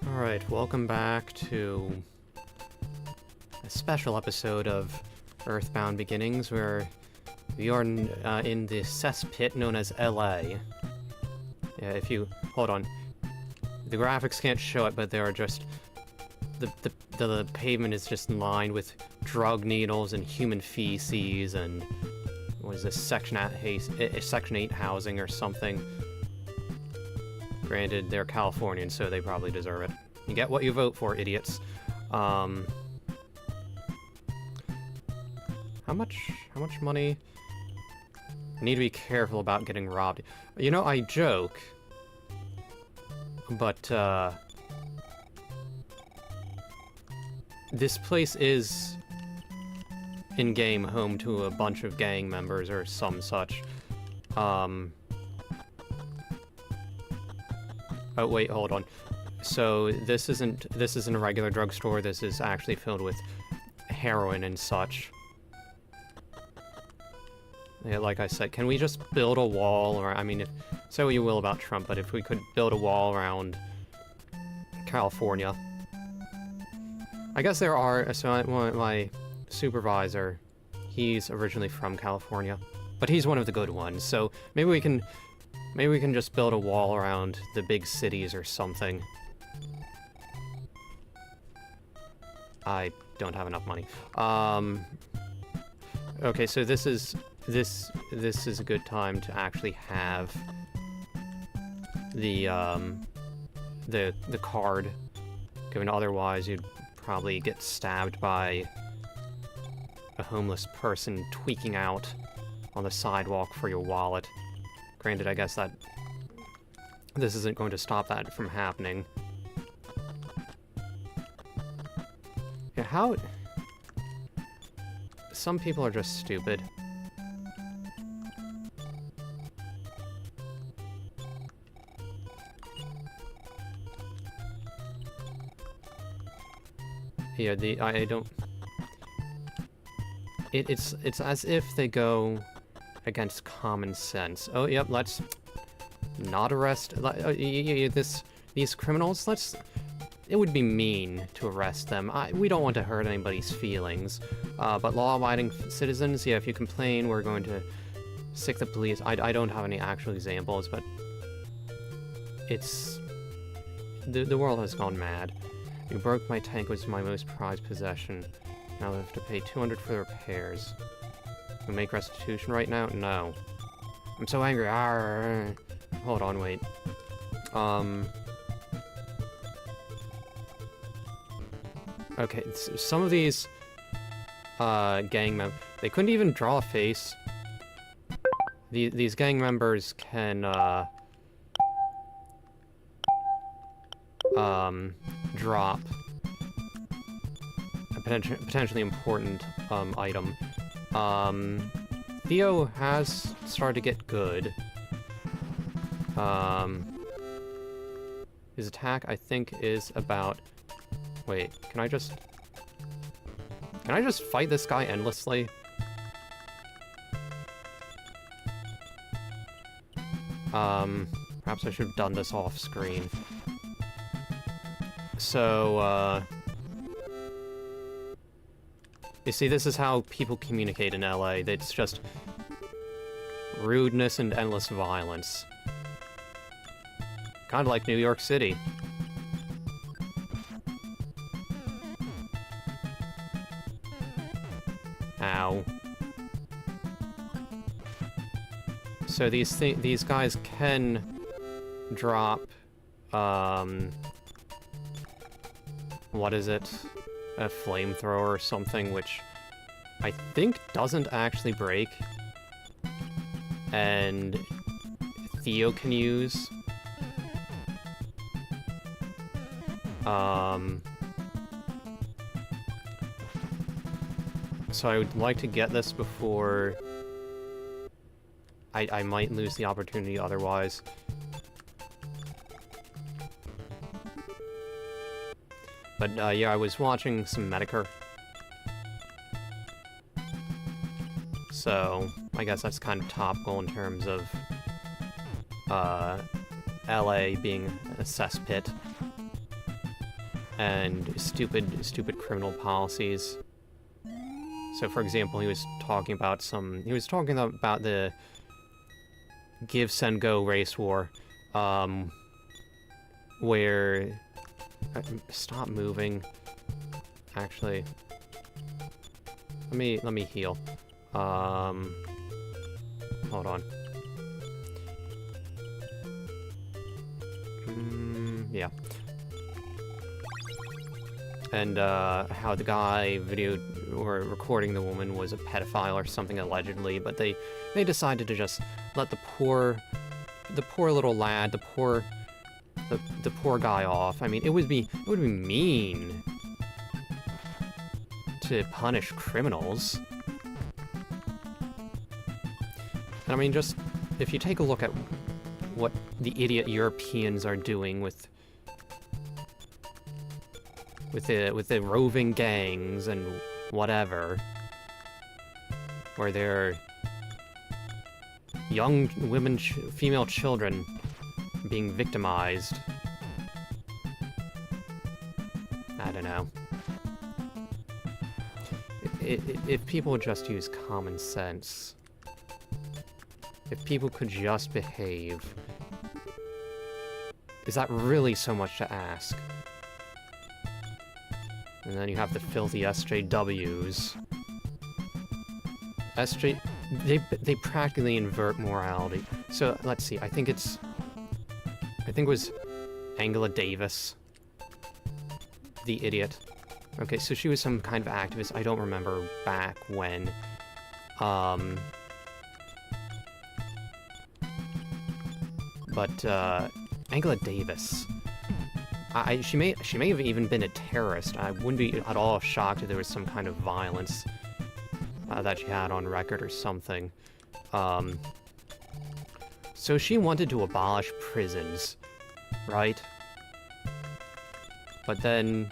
Alright, welcome back to a special episode of Earthbound Beginnings, where we are in the cesspit known as L.A. Yeah, if you... hold on. The graphics can't show it, but they are just... The pavement is just lined with drug needles and human feces and... what is this? Section 8 housing or something. Granted, they're Californian, so they probably deserve it. You get what you vote for, idiots. How much money? I need to be careful about getting robbed. You know, I joke, but, this place is, in-game, home to a bunch of gang members or some such. Oh, wait, hold on. So, this isn't a regular drugstore, this is actually filled with heroin and such. Yeah, like I said, can we just build a wall, or, I mean, say what you will about Trump, but if we could build a wall around California. I guess there are, so my supervisor, he's originally from California, but he's one of the good ones, so maybe we can just build a wall around the big cities or something. I don't have enough money. Okay, so this is a good time to actually have the card, given otherwise you'd probably get stabbed by a homeless person tweaking out on the sidewalk for your wallet. Granted, I guess that this isn't going to stop that from happening. Yeah, how... some people are just stupid. Yeah, I don't... It's as if they go against common sense. Oh, yep, let's not arrest... these criminals, it would be mean to arrest them. We don't want to hurt anybody's feelings. But law-abiding citizens, yeah, if you complain, we're going to sick the police. I don't have any actual examples, but it's... the world has gone mad. You broke my tank, was my most prized possession. Now I have to pay 200 for the repairs. You make restitution right now? No. I'm so angry. Arr. Hold on, wait. Okay, some of these gang members, they couldn't even draw a face. These gang members can drop a potentially important item. Theo has started to get good. His attack, I think, is about... wait, can I just fight this guy endlessly? Perhaps I should have done this off screen. So, you see, this is how people communicate in LA. It's just rudeness and endless violence. Kind of like New York City. Ow. So these guys can drop, what is it? A flamethrower or something, which I think doesn't actually break. And Theo can use. So I would like to get this before I might lose the opportunity otherwise. But yeah, I was watching some Medicare. So I guess that's kind of topical in terms of L.A. being a cesspit and stupid criminal policies. So, for example, he was talking about the Give, Send, Go race war, where... stop moving. Actually, let me heal. Hold on. Yeah. And, how the guy videoed or recording the woman was a pedophile or something allegedly, but they decided to just let the poor little lad, the poor guy off. I mean, it would be mean to punish criminals. And I mean, just if you take a look at what the idiot Europeans are doing with the roving gangs and whatever, where they're young women, female children being victimized. I don't know. If people would just use common sense, if people could just behave, is that really so much to ask? And then you have the filthy SJWs. They practically invert morality. So let's see. I think it was Angela Davis, the idiot. Okay, so she was some kind of activist. I don't remember back when. But Angela Davis. She may have even been a terrorist. I wouldn't be at all shocked if there was some kind of violence that she had on record or something. So she wanted to abolish prisons, right? But then,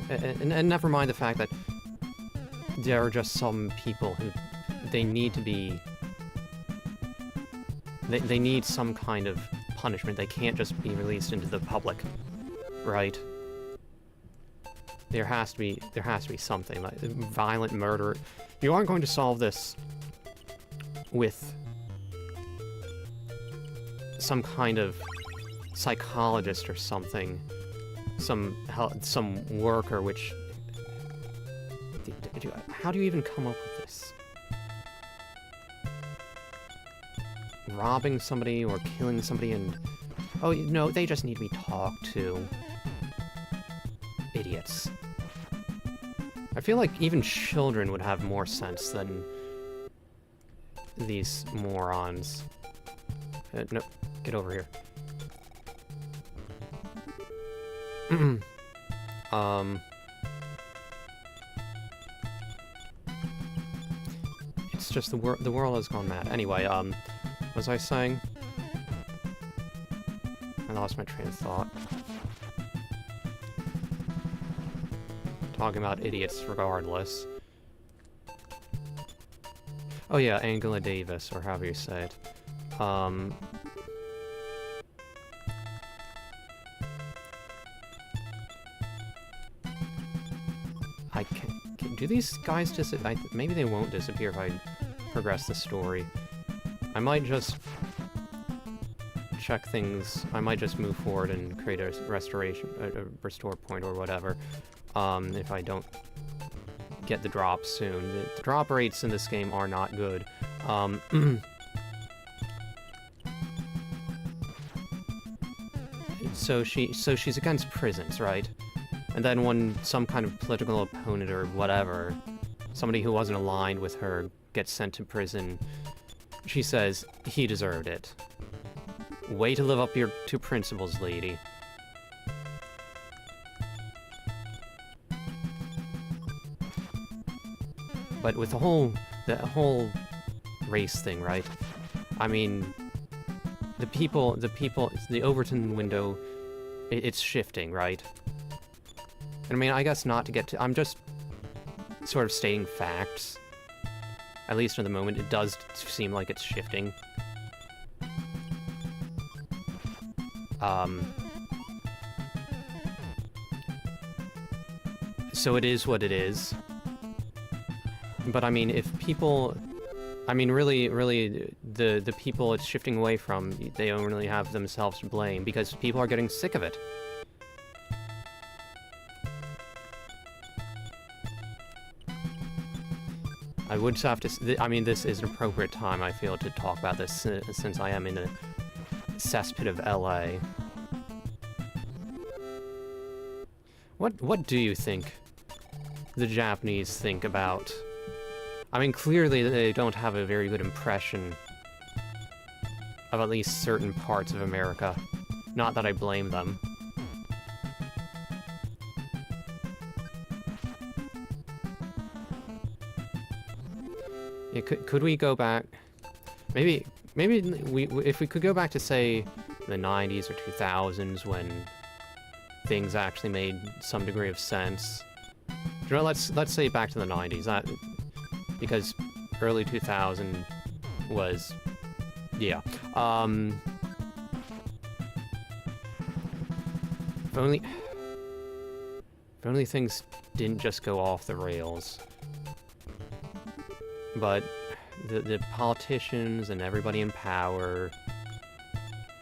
and never mind the fact that there are just some people who they need to be. They need some kind of punishment. They can't just be released into the public, right? There has to be something like violent murder. You aren't going to solve this with some kind of psychologist or something, some worker. Which, how do you even come up with this? Robbing somebody or killing somebody and... Oh, no, they just need to be talked to. Idiots. I feel like even children would have more sense than these morons. No, get over here. It's just the world has gone mad. Anyway, what was I saying? I lost my train of thought. Talking about idiots regardless. Oh yeah, Angela Davis, or however you say it. Do these guys disappear? Maybe they won't disappear if I progress the story. I might just check things. I might just move forward and create a restore point or whatever. If I don't get the drop soon. The drop rates in this game are not good. So she's against prisons, right? And then when some kind of political opponent or whatever, somebody who wasn't aligned with her, gets sent to prison, she says, he deserved it. Way to live up to principles, lady. But with the whole race thing, right? I mean, the Overton window, it's shifting, right? And I mean, I guess not to get to... I'm just sort of stating facts. At least at the moment, it does seem like it's shifting. So it is what it is. But I mean, if people... I mean, really, the people it's shifting away from, they only have themselves to blame, because people are getting sick of it. I would have to... I mean, this is an appropriate time, I feel, to talk about this, since I am in the cesspit of L.A. What do you think the Japanese think about... I mean, clearly they don't have a very good impression of at least certain parts of America. Not that I blame them. Yeah, could we go back? Maybe if we could go back to, say, the 90s or 2000s, when things actually made some degree of sense. You know, let's say back to the 90s. Because early 2000 was, yeah. If only things didn't just go off the rails. But the politicians and everybody in power,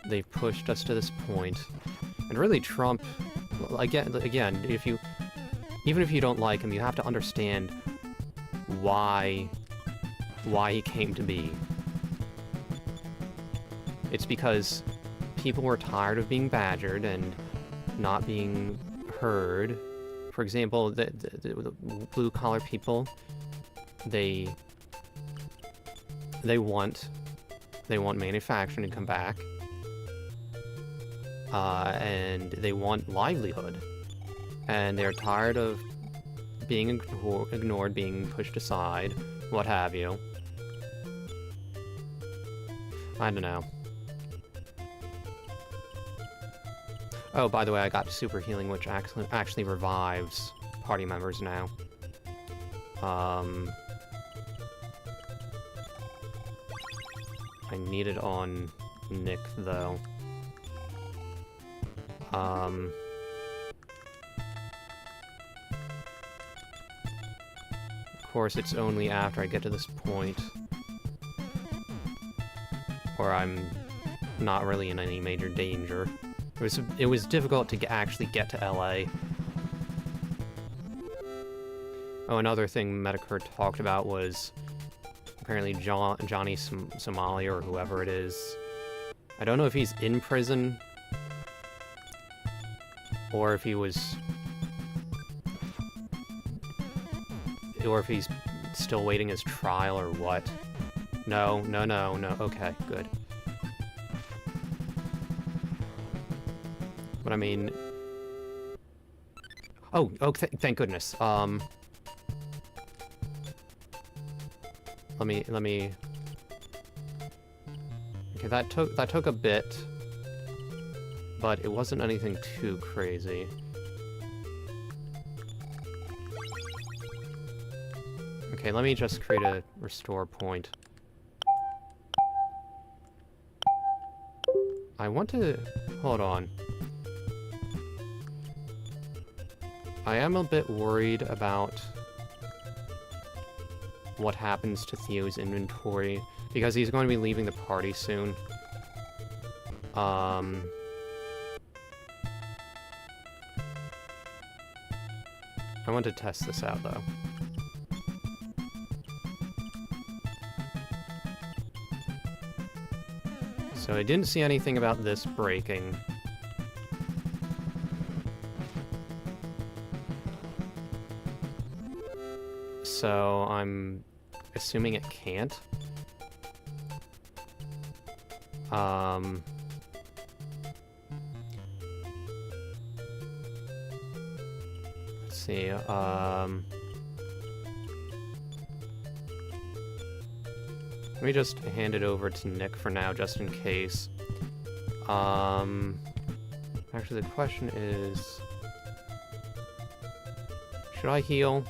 they've pushed us to this point. And really, Trump, again, even if you don't like him, you have to understand why he came to be. It's because people were tired of being badgered and not being heard. For example, the blue-collar people, they want manufacturing to come back, and they want livelihood, and they're tired of being ignored, being pushed aside, what have you. I don't know. Oh, by the way, I got super healing, which actually revives party members now. I need it on Nick, though. Of course, it's only after I get to this point where I'm not really in any major danger. It was difficult to actually get to L.A. Oh, another thing Medicare talked about was apparently Johnny Somali, or whoever it is. I don't know if he's in prison or if he was... or if he's still waiting his trial or what. No. Okay, good. But I mean... Oh, thank goodness. Let me... Okay, that took a bit, but it wasn't anything too crazy. Okay, let me just create a restore point. I want to... hold on. I am a bit worried about what happens to Theo's inventory, because he's going to be leaving the party soon. I want to test this out, though. So I didn't see anything about this breaking. So I'm assuming it can't. Let's see, let me just hand it over to Nick for now, just in case. Actually, the question is... should I heal?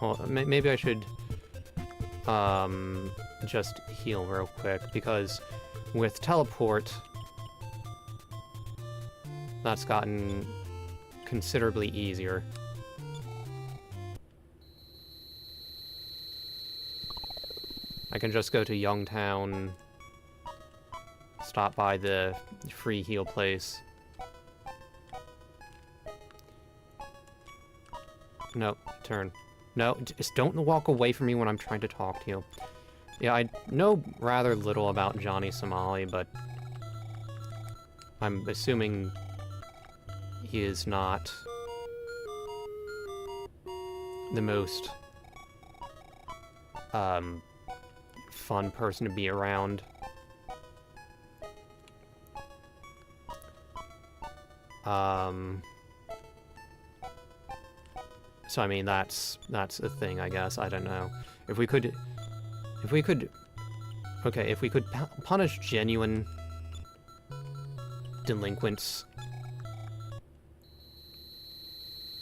Well, maybe I should, just heal real quick, because with teleport, that's gotten considerably easier. I can just go to Youngtown, stop by the free heal place. No, turn. No, just don't walk away from me when I'm trying to talk to you. Yeah, I know rather little about Johnny Somali, but I'm assuming he is not the most fun person to be around. So I mean that's a thing, I guess. I don't know. If we could punish genuine delinquents,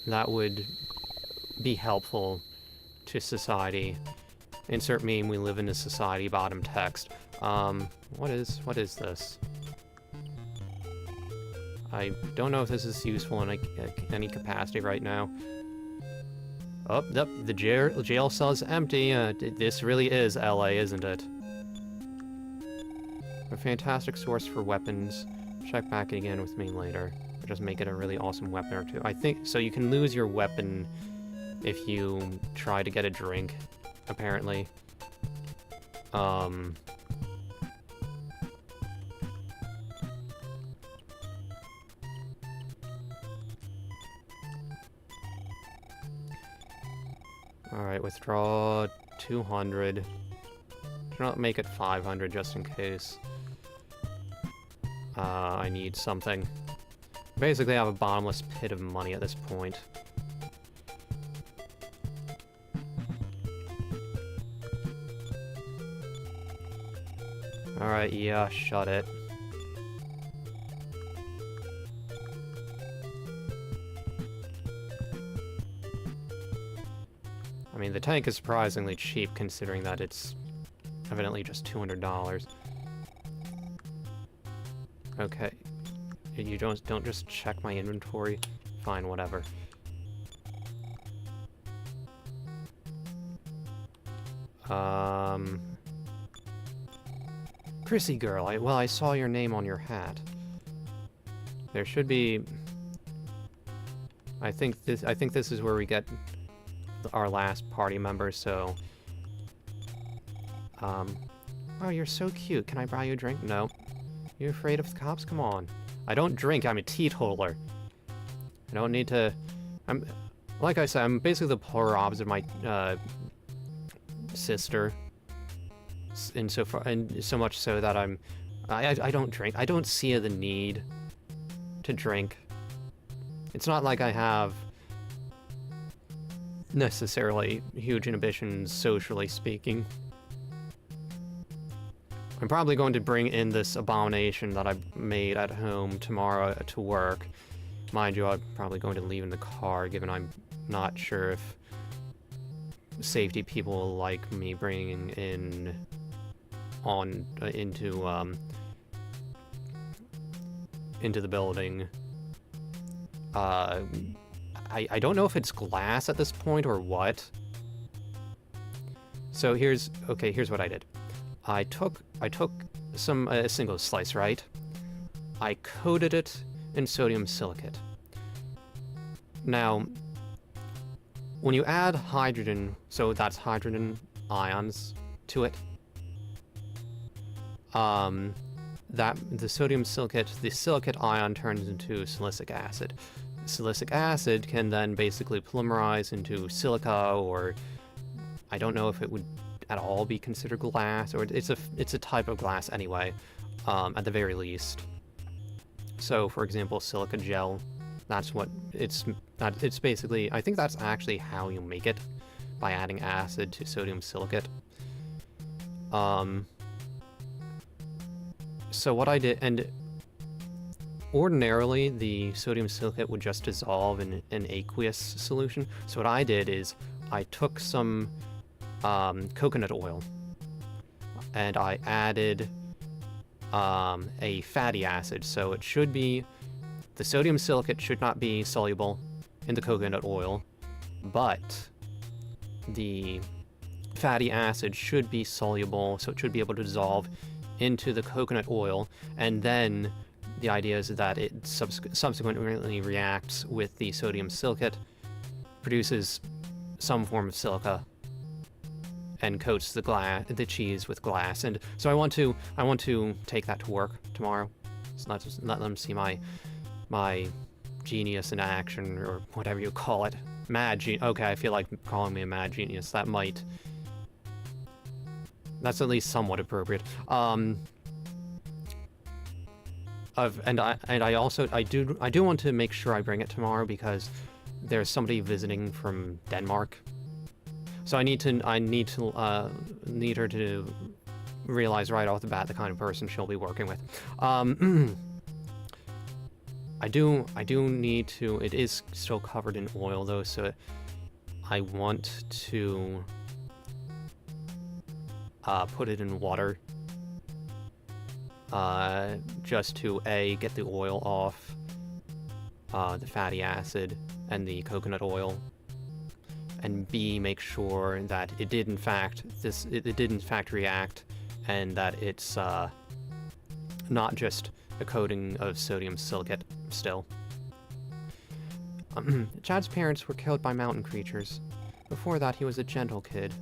that would be helpful to society. Insert meme, we live in a society bottom text. What is this? I don't know if this is useful in any capacity right now. Oh, yep, the jail cell is empty. This really is L.A., isn't it? A fantastic source for weapons. Check back again with me later. Just make it a really awesome weapon or two. I think, so you can lose your weapon if you try to get a drink, apparently. Alright, withdraw 200. Do not make it 500 just in case. I need something. Basically, I have a bottomless pit of money at this point. Alright, yeah, shut it. I mean, the tank is surprisingly cheap considering that it's evidently just $200. Okay. You don't just check my inventory? Fine, whatever. Chrissy girl, I saw your name on your hat. There should be... I think this is where we get our last party member, so... Oh, you're so cute. Can I buy you a drink? No. You afraid of the cops? Come on. I don't drink, I'm a teetotaler. I don't need to... Like I said, I'm basically the polar opposite of my, sister. And so much so that I don't drink. I don't see the need to drink. It's not like I have necessarily huge inhibitions, socially speaking. I'm probably going to bring in this abomination that I made at home tomorrow to work. Mind you, I'm probably going to leave in the car, given I'm not sure if safety people will like me bringing in into the building. I don't know if it's glass at this point or what. So here's what I did. I took some single slice, right? I coated it in sodium silicate. Now, when you add hydrogen, so that's hydrogen ions to it, that the sodium silicate, the silicate ion turns into silicic acid. Silicic acid can then basically polymerize into silica, or I don't know if it would at all be considered glass, or it's a type of glass anyway, at the very least. So, for example, silica gel, that's what it's basically, I think that's actually how you make it, by adding acid to sodium silicate. So what I did, and ordinarily the sodium silicate would just dissolve in an aqueous solution. So what I did is I took some coconut oil and I added a fatty acid. So it should be the sodium silicate should not be soluble in the coconut oil, but the fatty acid should be soluble, so it should be able to dissolve into the coconut oil, and then the idea is that it subsequently reacts with the sodium silicate, produces some form of silica, and coats the cheese with glass. And so I want to take that to work tomorrow. So let them see my genius in action, or whatever you call it. Okay, I feel like calling me a mad genius. That's at least somewhat appropriate. And I do want to make sure I bring it tomorrow, because there's somebody visiting from Denmark. So I need her to realize right off the bat the kind of person she'll be working with. I do need to. It is still covered in oil though, so I want to put it in water, just to get the oil off, the fatty acid and the coconut oil, and B, make sure that it did in fact react, and that it's not just a coating of sodium silicate still. Chad's parents were killed by mountain creatures. Before that, he was a gentle kid.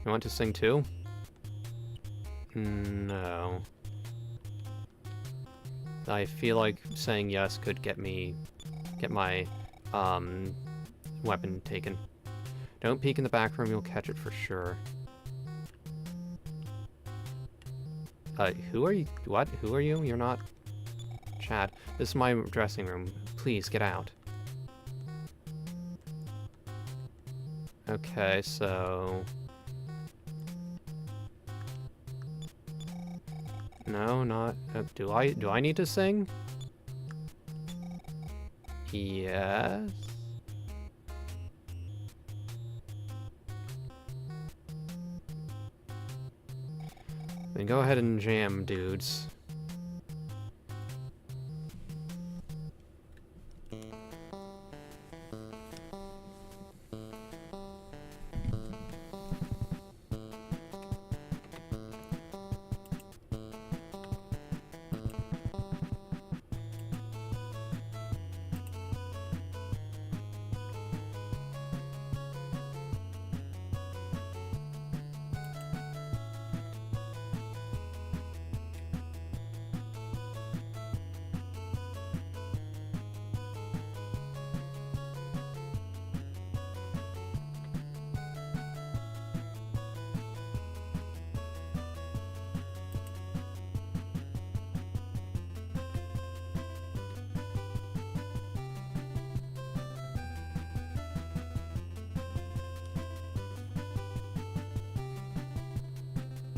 You want to sing too? No. I feel like saying yes could get my weapon taken. Don't peek in the back room, you'll catch it for sure. Who are you? What? Who are you? You're not Chad. This is my dressing room. Please get out. Okay, so no, not. Do I need to sing? Yes. Then go ahead and jam, dudes.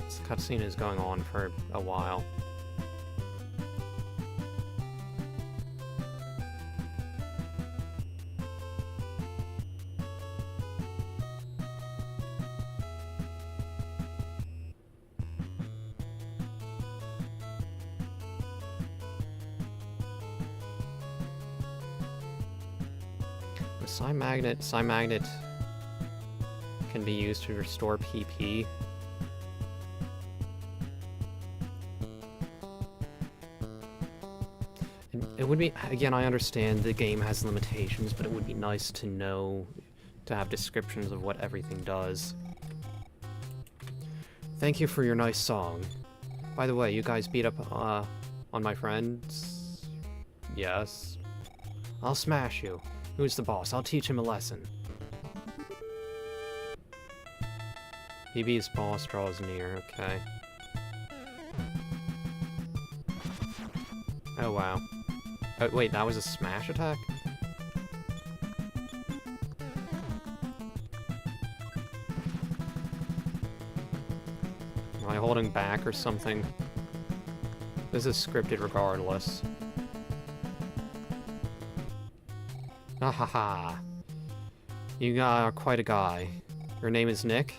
This cutscene is going on for a while. The psi magnet can be used to restore PP. It would be, again, I understand the game has limitations, but it would be nice to know, to have descriptions of what everything does. Thank you for your nice song. By the way, you guys beat up on my friends? Yes. I'll smash you. Who's the boss? I'll teach him a lesson. BB's boss draws near, okay. Oh wow. Oh, wait, that was a smash attack? Am I holding back or something? This is scripted regardless. Ahaha. You are quite a guy. Your name is Nick?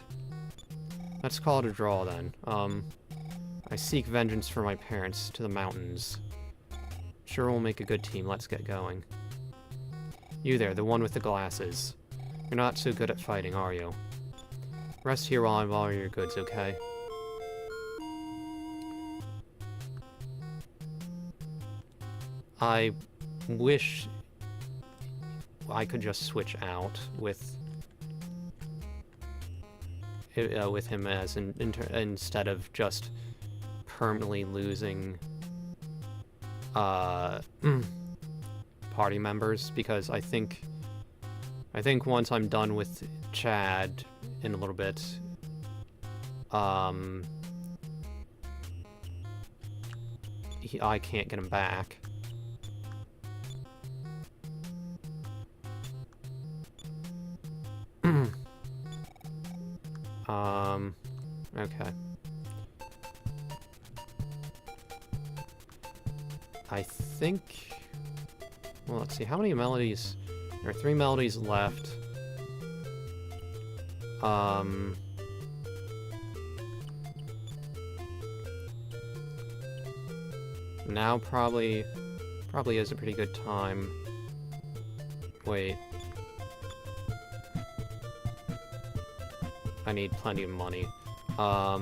Let's call it a draw then. I seek vengeance for my parents to the mountains. Sure, we'll make a good team. Let's get going. You there, the one with the glasses. You're not so good at fighting, are you? Rest here while I borrow your goods, okay? I wish I could just switch out with him as instead of just permanently losing party members, because I think once I'm done with Chad in a little bit, I can't get him back. Okay. I think... Well, let's see, how many melodies? There are 3 melodies left. Now probably is a pretty good time. Wait. I need plenty of money. How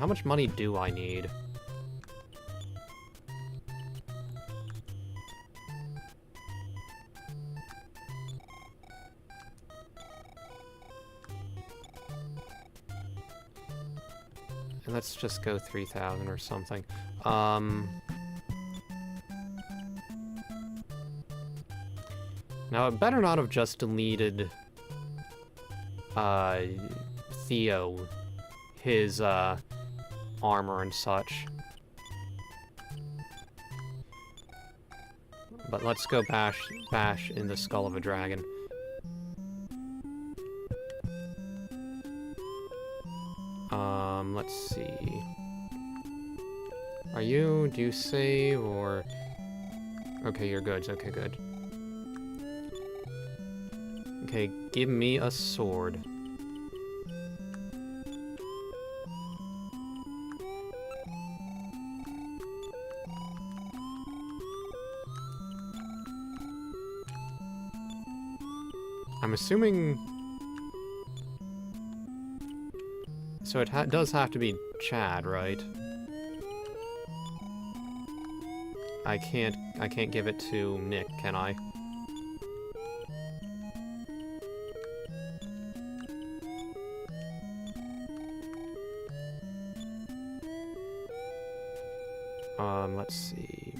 much money do I need? And let's just go 3,000 or something. Now, it better not have just deleted Theo, his armor and such. But let's go bash in the skull of a dragon. Let's see. Do you save, or... Okay, you're good. Okay, good. Okay, give me a sword. I'm assuming... So it does have to be Chad, right? I can't give it to Nick, can I? Let's see.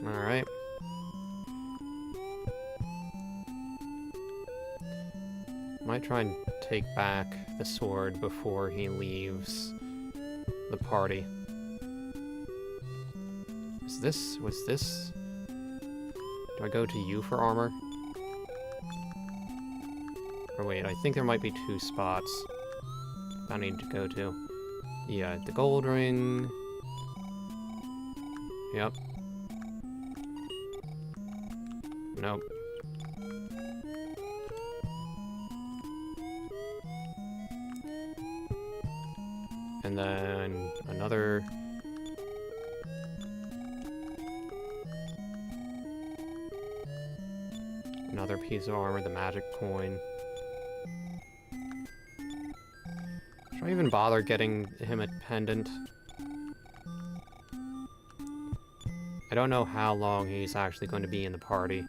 All right. Might try and take back the sword before he leaves the party. Was this? Do I go to you for armor? Or wait, I think there might be 2 spots I need to go to. Yeah, the gold ring. Yep. Nope. And then another piece of armor, the magic coin. Should I even bother getting him a pendant? I don't know how long he's actually going to be in the party.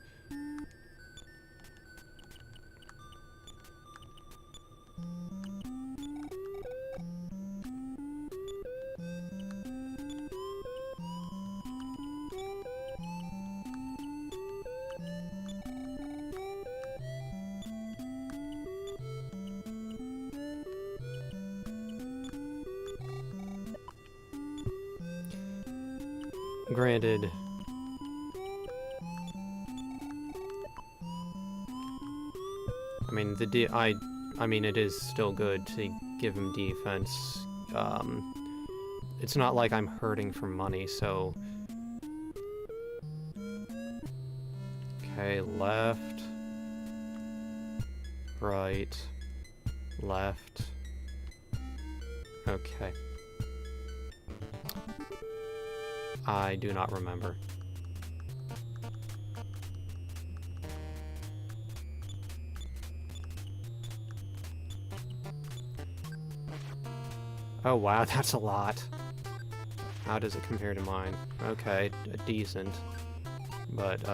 Granted, I mean, I mean, it is still good to give him defense. It's not like I'm hurting for money, so... Okay, left. Right. Left. Okay. I do not remember. Oh wow, that's a lot. How does it compare to mine? Okay, decent. But,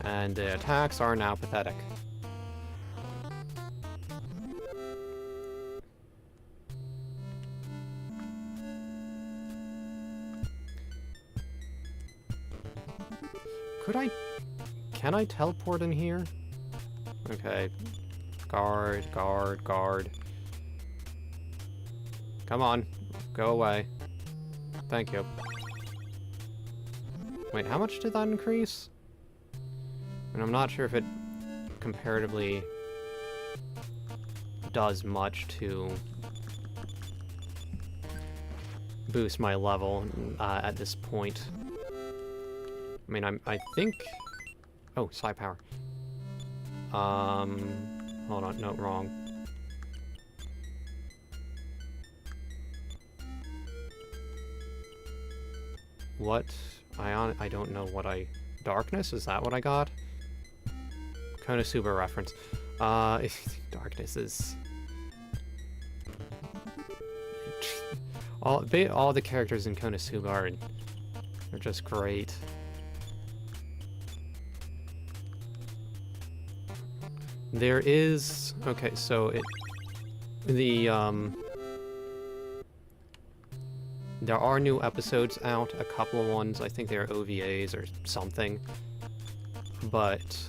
and the attacks are now pathetic. Can I teleport in here? Okay. Guard, guard, guard. Come on, go away. Thank you. Wait, how much did that increase? And I'm not sure if it comparatively does much to boost my level at this point. I mean, I think... Oh, psi power. Hold on, no, wrong. What? I don't know what I... Darkness? Is that what I got? Konosuba reference. Darkness is... all the characters in Konosuba are just great. There is... Okay, so there are new episodes out, a couple of ones, I think they're OVAs or something, but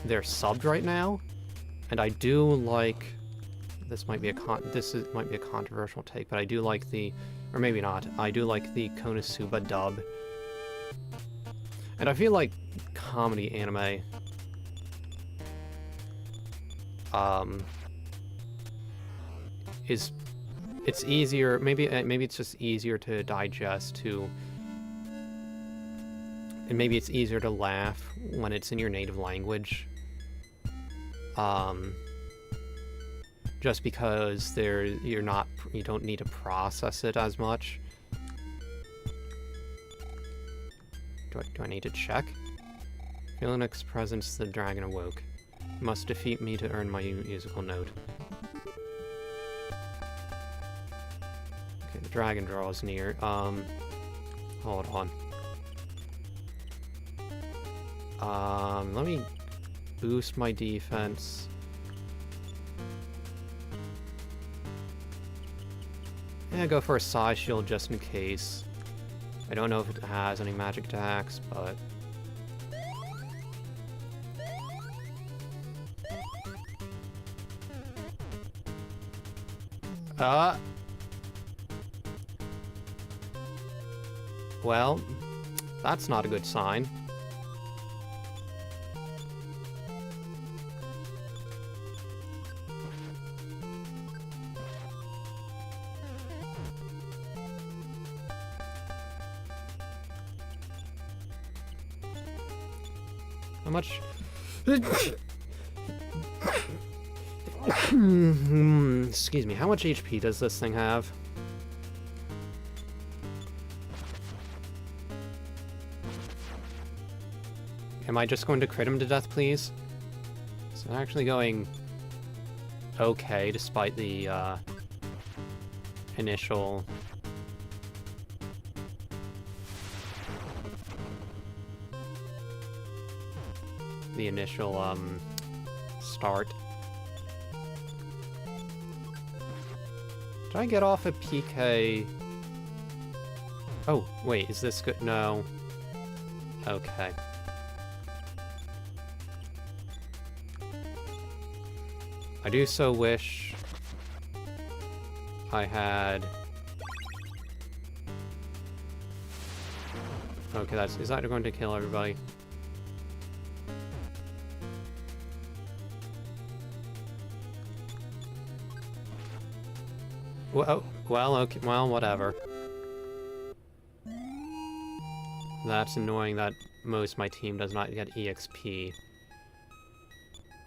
they're subbed right now, and I do like... This might be a controversial take, but I do like the... Or maybe not. I do like the Konosuba dub. And I feel like comedy anime... it's easier, maybe it's just easier to digest and maybe it's easier to laugh when it's in your native language. Just because you don't need to process it as much. Do I need to check? Philonix's presence, the dragon awoke. Must defeat me to earn my musical note. Okay, the dragon draws near. Hold on. Let me boost my defense. Yeah, go for a Psi Shield just in case. I don't know if it has any magic attacks, but... Well, that's not a good sign. How much... Excuse me, how much HP does this thing have? Am I just going to crit him to death, please? It's actually going okay, despite the initial... start. Did I get off a PK? Oh, wait, is this good? No. Okay. I do so wish I had... Okay, is that going to kill everybody? Well, okay, well, whatever. That's annoying that most of my team does not get EXP.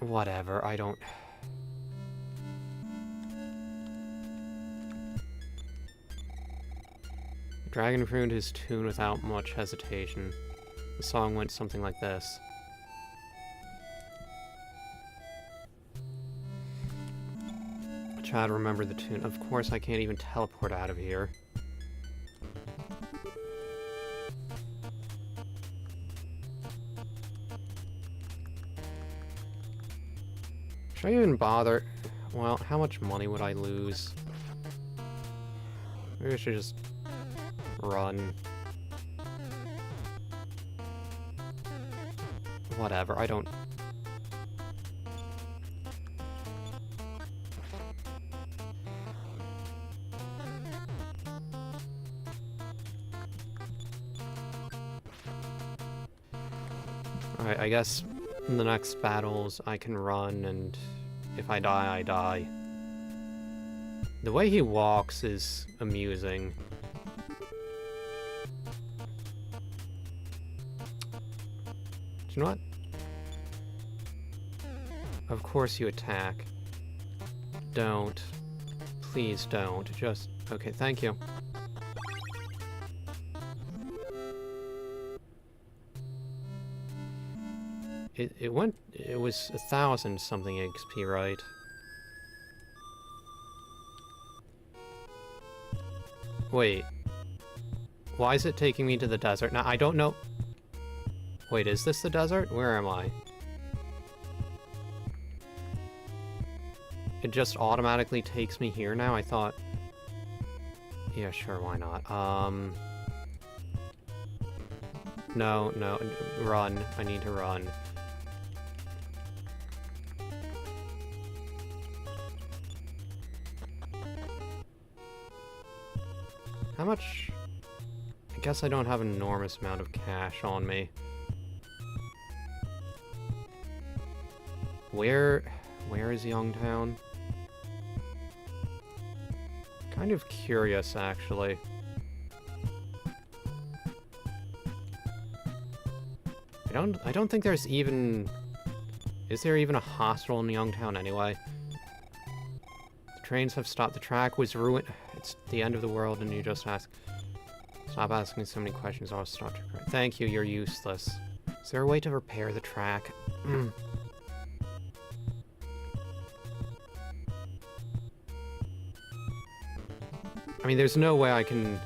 Whatever, I don't... Dragon crooned his tune without much hesitation. The song went something like this. Try to remember the tune. Of course, I can't even teleport out of here. Should I even bother? Well, how much money would I lose? Maybe I should just run. Whatever, I don't... Alright, I guess in the next battles I can run, and if I die, I die. The way he walks is amusing. Do you know what? Of course you attack. Don't. Please don't. Just... Okay, thank you. It was 1,000 something XP, right? Wait. Why is it taking me to the desert? Now, I don't know... Wait, is this the desert? Where am I? It just automatically takes me here now? I thought... Yeah, sure, why not? No, run. I need to run. How much... I guess I don't have an enormous amount of cash on me. Where is Youngtown? Kind of curious, actually. I don't think there's even... Is there even a hospital in Youngtown anyway? The trains have stopped. The track was ruined. It's the end of the world and you just ask... Stop asking so many questions. I'll stop your... Thank you, you're useless. Is there a way to repair the track? I mean, there's no way I can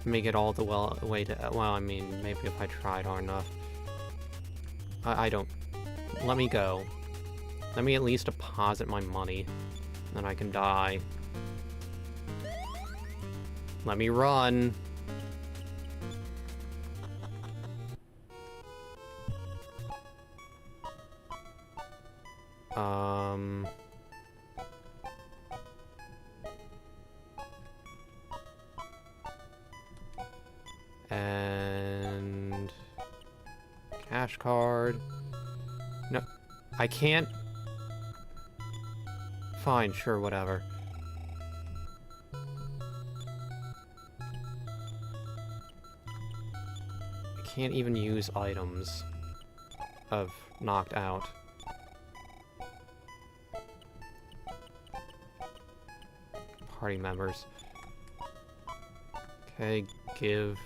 make it all the way to... Well, I mean, maybe if I tried hard enough. I don't... Let me go. Let me at least deposit my money. Then I can die. Let me run. And... Cash card. No, I can't... Fine, sure, whatever. I can't even use items of knocked out. Party members. Okay, give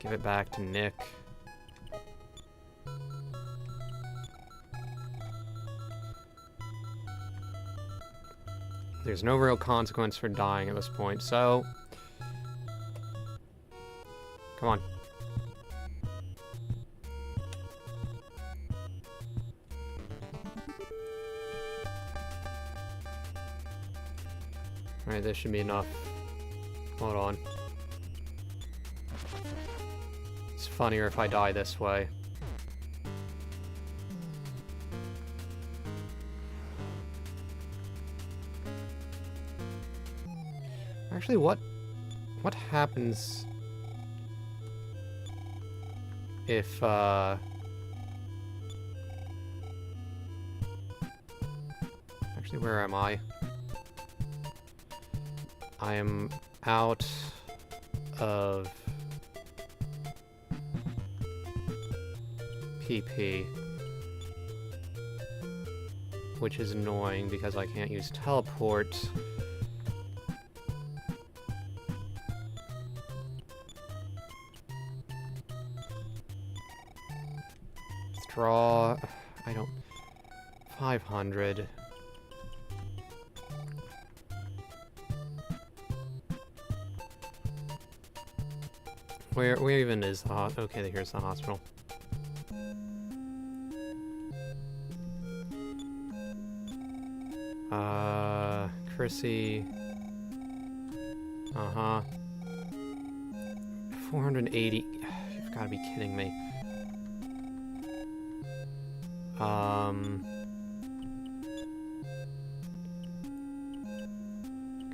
it back to Nick. There's no real consequence for dying at this point, so... Come on. Alright, this should be enough. Hold on. It's funnier if I die this way. Actually, what happens if, Actually, where am I? I am out of PP, which is annoying because I can't use teleport. Withdraw. I don't. 500. Where even is the okay, here's the hospital. Chrissy. 480. You've got to be kidding me.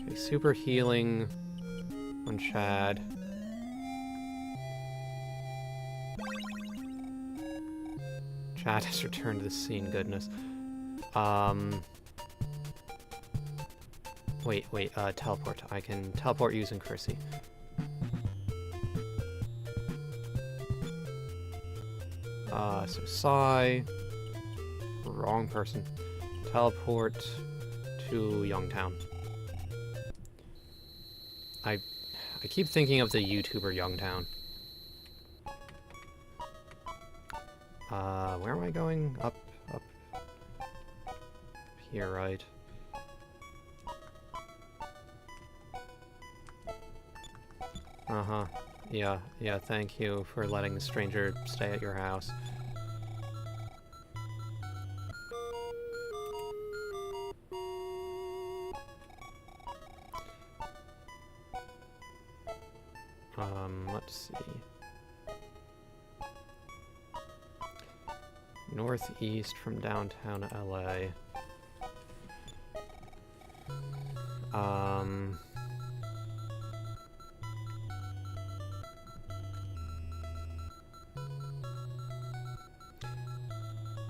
Okay, super healing on Chad. Chad has returned to the scene, goodness. Wait, teleport. I can teleport using Chrissy. So Psy. Wrong person. Teleport to Youngtown. I keep thinking of the YouTuber Youngtown. Where am I going? Up here, right? Yeah, thank you for letting the stranger stay at your house. Let's see. Northeast from downtown LA.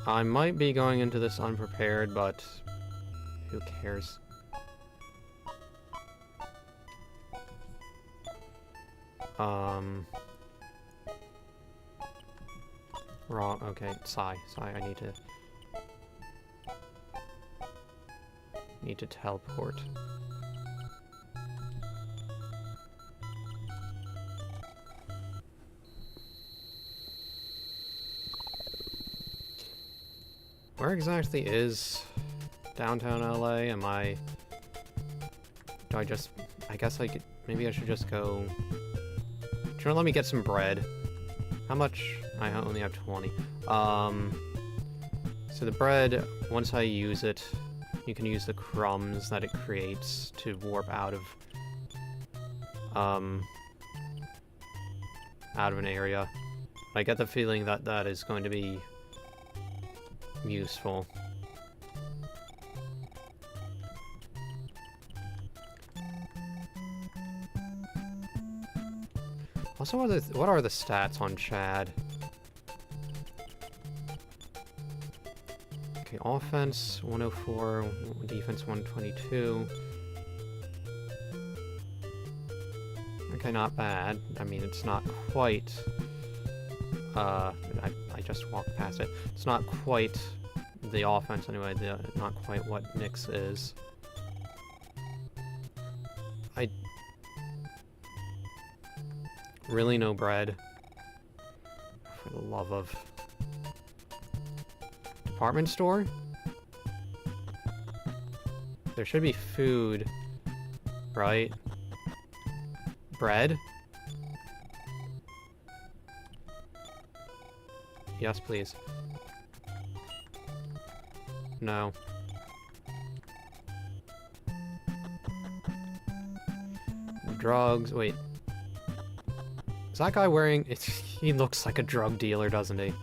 I might be going into this unprepared, but who cares? Wrong. Okay, Psy, I need to teleport. Where exactly is downtown LA? I guess maybe I should just go. Do you want to let me get some bread? How much? I only have 20. So the bread, once I use it, you can use the crumbs that it creates to warp out of an area. I get the feeling that that is going to be useful. Also, what are the stats on Chad? Okay, offense 104, defense 122. Okay, not bad. I mean, it's not quite... I just walked past it. It's not quite the offense anyway, not quite what Nick's is. Really no bread. For the love of... Department store? There should be food, right? Bread? Yes, please. No. Drugs, wait. Is that guy wearing... he looks like a drug dealer, doesn't he?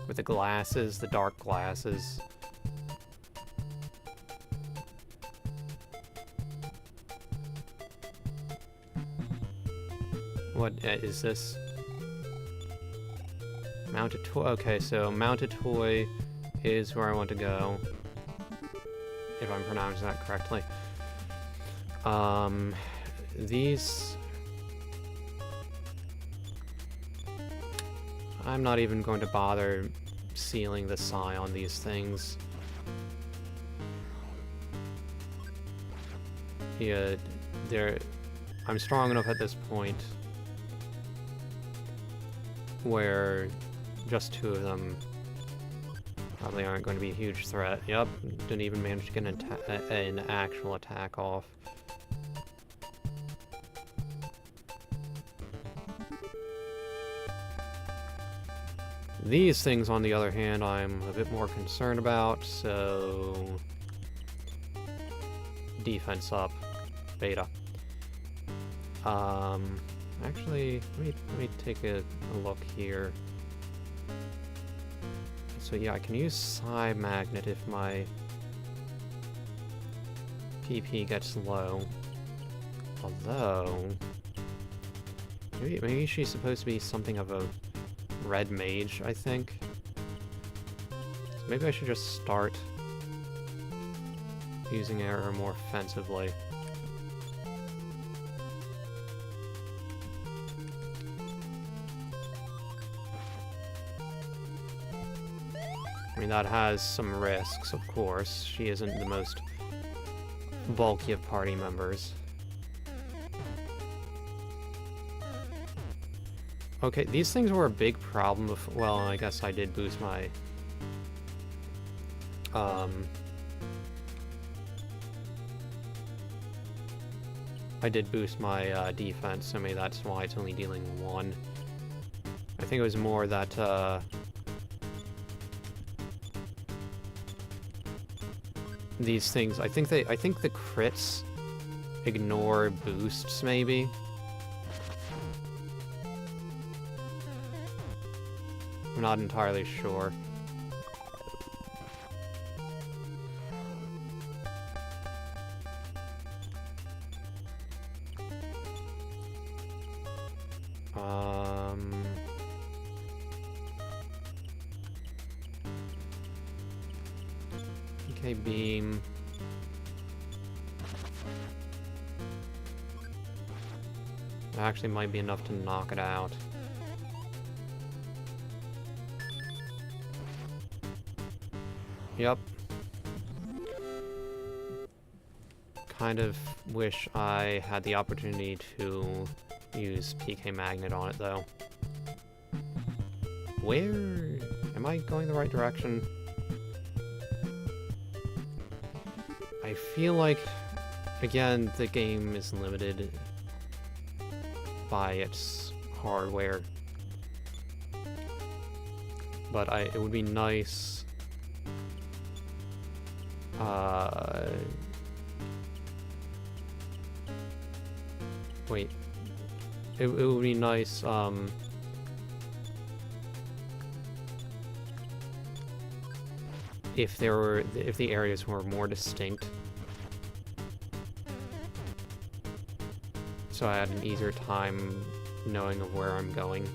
With the glasses, the dark glasses. What is this? Mounted toy. Okay, so mounted toy is where I want to go. If I'm pronouncing that correctly. These... I'm not even going to bother sealing the psi on these things. Yeah, I'm strong enough at this point where just two of them probably aren't going to be a huge threat. Yep, didn't even manage to get an actual attack off. These things, on the other hand, I'm a bit more concerned about, so... Defense up. Beta. Actually, let me take a look here. So yeah, I can use Psi Magnet if my PP gets low. Although... Maybe she's supposed to be something of a red mage, I think. So maybe I should just start using her more offensively. I mean, that has some risks, of course. She isn't the most bulky of party members. Okay, these things were a big problem before. Well, I guess I did boost my... I did boost my defense, so maybe that's why it's only dealing 1. I think it was more that, these things, I think the crits ignore boosts, maybe? I'm not entirely sure. PK beam. Actually might be enough to knock it out. Yep. Kind of wish I had the opportunity to use PK Magnet on it, though. Where... am I going the right direction? I feel like, again, the game is limited by its hardware. But it would be nice... wait. It would be nice, if the areas were more distinct. So I had an easier time knowing of where I'm going.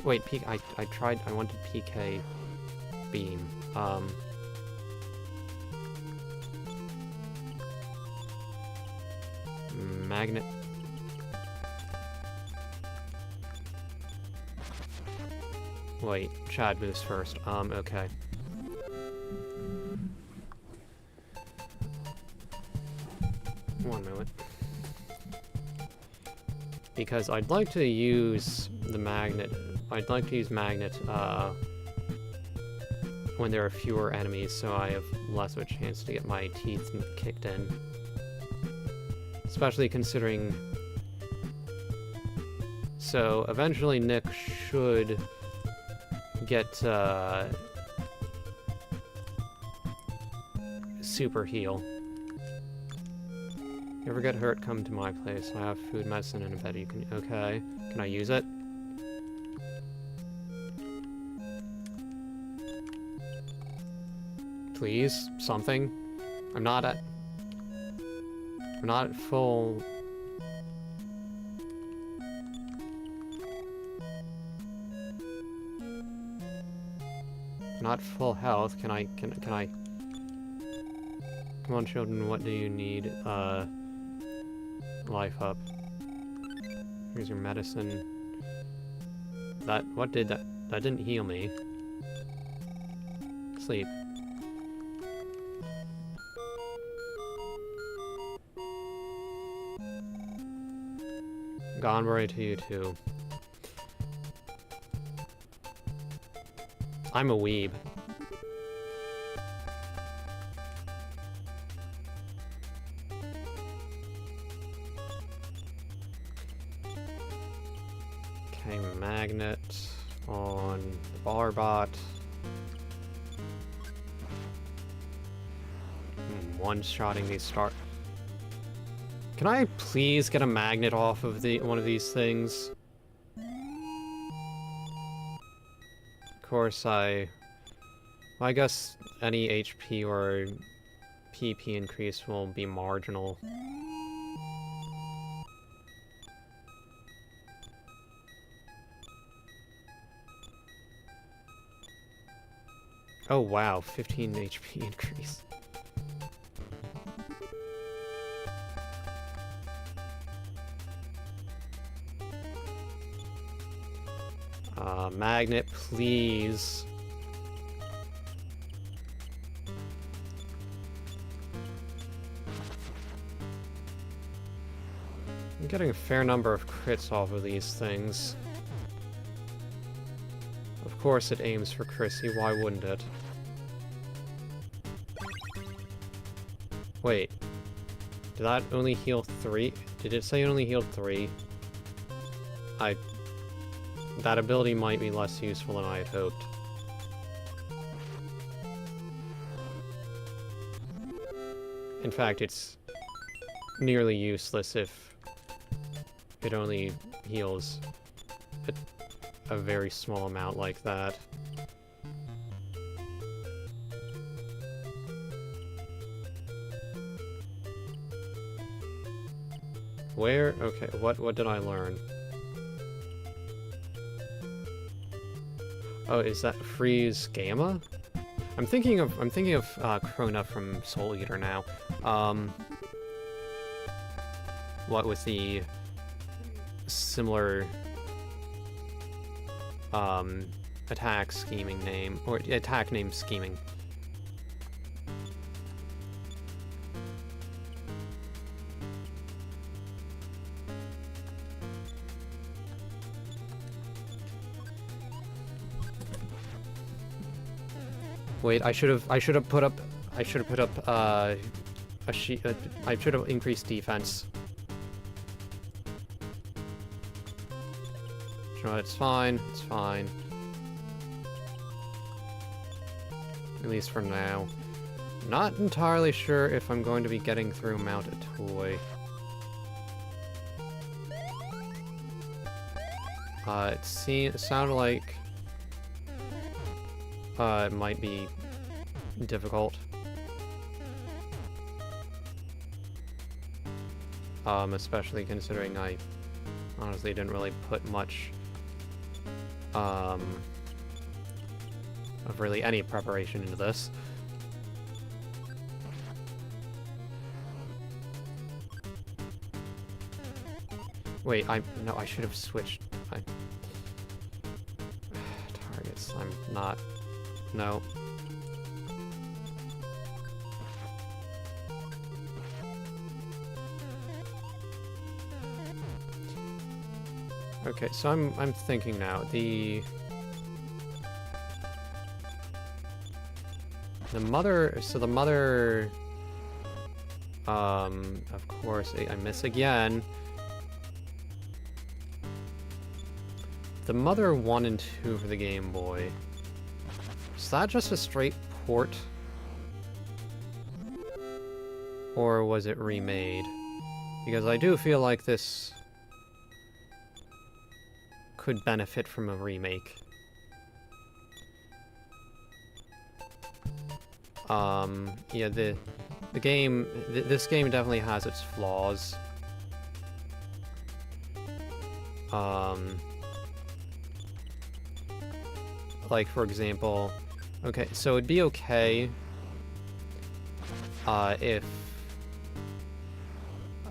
Wait, I wanted PK beam. Magnet. Wait, Chad moves first. Okay. One moment. Because I'd like to use the magnet. I'd like to use magnet, when there are fewer enemies, so I have less of a chance to get my teeth kicked in. Especially considering... So, eventually Nick should get, super heal. You ever get hurt, come to my place. I have food, medicine, and a bed. You can... okay. Can I use it? Please? Something? I'm not at full... not full health. Can I... Come on, children, what do you need? life up. Here's your medicine. What did that? That didn't heal me. Sleep. Gonbray to you too. I'm a weeb. Okay, magnet on the Barbot. One-shotting these stars. Can I please get a magnet off of one of these things? Of course, well, I guess any HP or PP increase will be marginal. Oh wow, 15 HP increase. Magnet, please. I'm getting a fair number of crits off of these things. Of course it aims for Chrissy, why wouldn't it? Wait. Did that only heal 3? Did it say it only healed 3? That ability might be less useful than I had hoped. In fact, it's nearly useless if it only heals a very small amount like that. Where? Okay, what did I learn? Oh, is that freeze gamma? I'm thinking of Krona from Soul Eater now. What was the similar attack scheming name, or attack name scheming? Wait, I should have put up a sheet. I should have increased defense. No, it's fine. It's fine. At least for now. Not entirely sure if I'm going to be getting through Mount Atoy. It sounded like it might be difficult. Especially considering I honestly didn't really put much of really any preparation into this. Wait, no, I should have switched. Targets, I'm not. No. Okay, so I'm thinking now. The mother, so the mother, of course, I miss again. The mother 1 and 2 for the Game Boy. Is that just a straight port? Or was it remade? Because I do feel like this could benefit from a remake. Yeah, the game, this game definitely has its flaws. Like, for example, okay, so it'd be okay if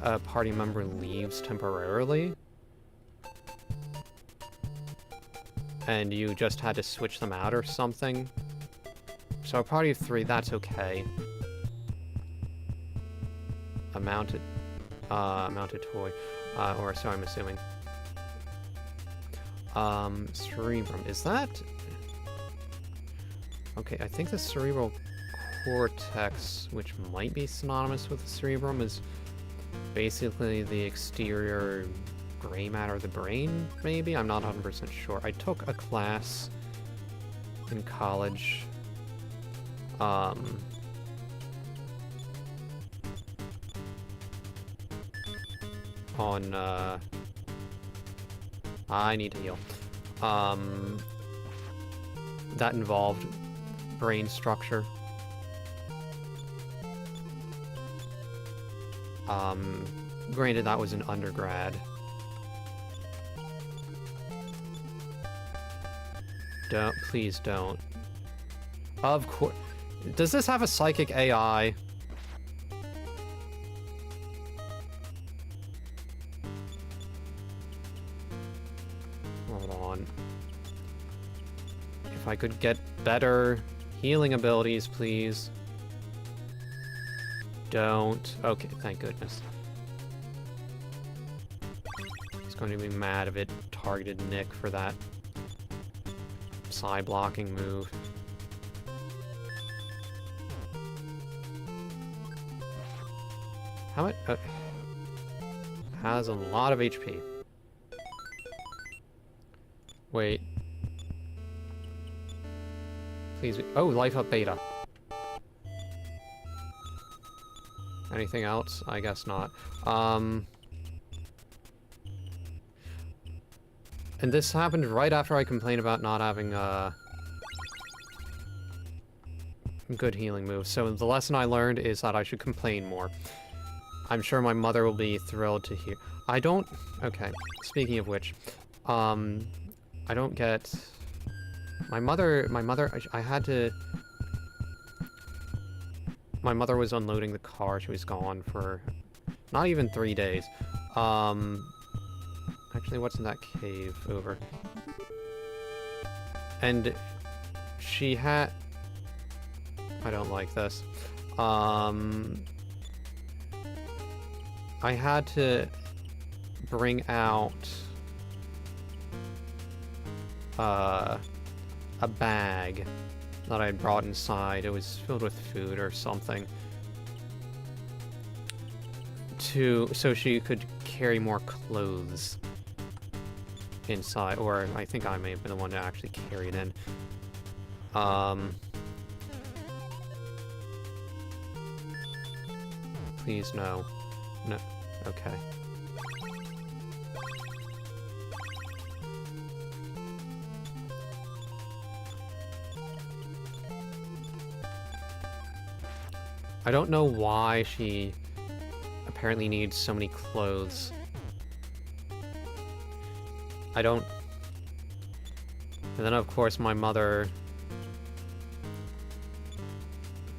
a party member leaves temporarily, and you just had to switch them out or something. So a party of 3, that's okay. A mounted toy, or so I'm assuming. Cerebrum, is that... Okay, I think the cerebral cortex, which might be synonymous with the cerebrum, is basically the exterior gray matter of the brain, maybe? I'm not 100% sure. I took a class in college, on, I need to heal. That involved brain structure. Granted, that was an undergrad. Please don't. Of course. Does this have a psychic AI? Hold on. If I could get better healing abilities, please. Don't. Okay, thank goodness. He's going to be mad if it targeted Nick for that side blocking move. How much? Has a lot of HP. Wait. Please be— oh, life up beta. Anything else? I guess not. And this happened right after I complained about not having good healing moves. So the lesson I learned is that I should complain more. I'm sure my mother will be thrilled to hear. I don't... Okay, speaking of which, I don't get... My mother, I had to... My mother was unloading the car. She was gone for not even 3 days. Actually, what's in that cave over? And she had... I don't like this. I had to bring out a bag that I had brought inside. It was filled with food or something. So she could carry more clothes inside, or I think I may have been the one to actually carry it in. Please, no. No. Okay. I don't know why she apparently needs so many clothes. I don't... And then, of course, my mother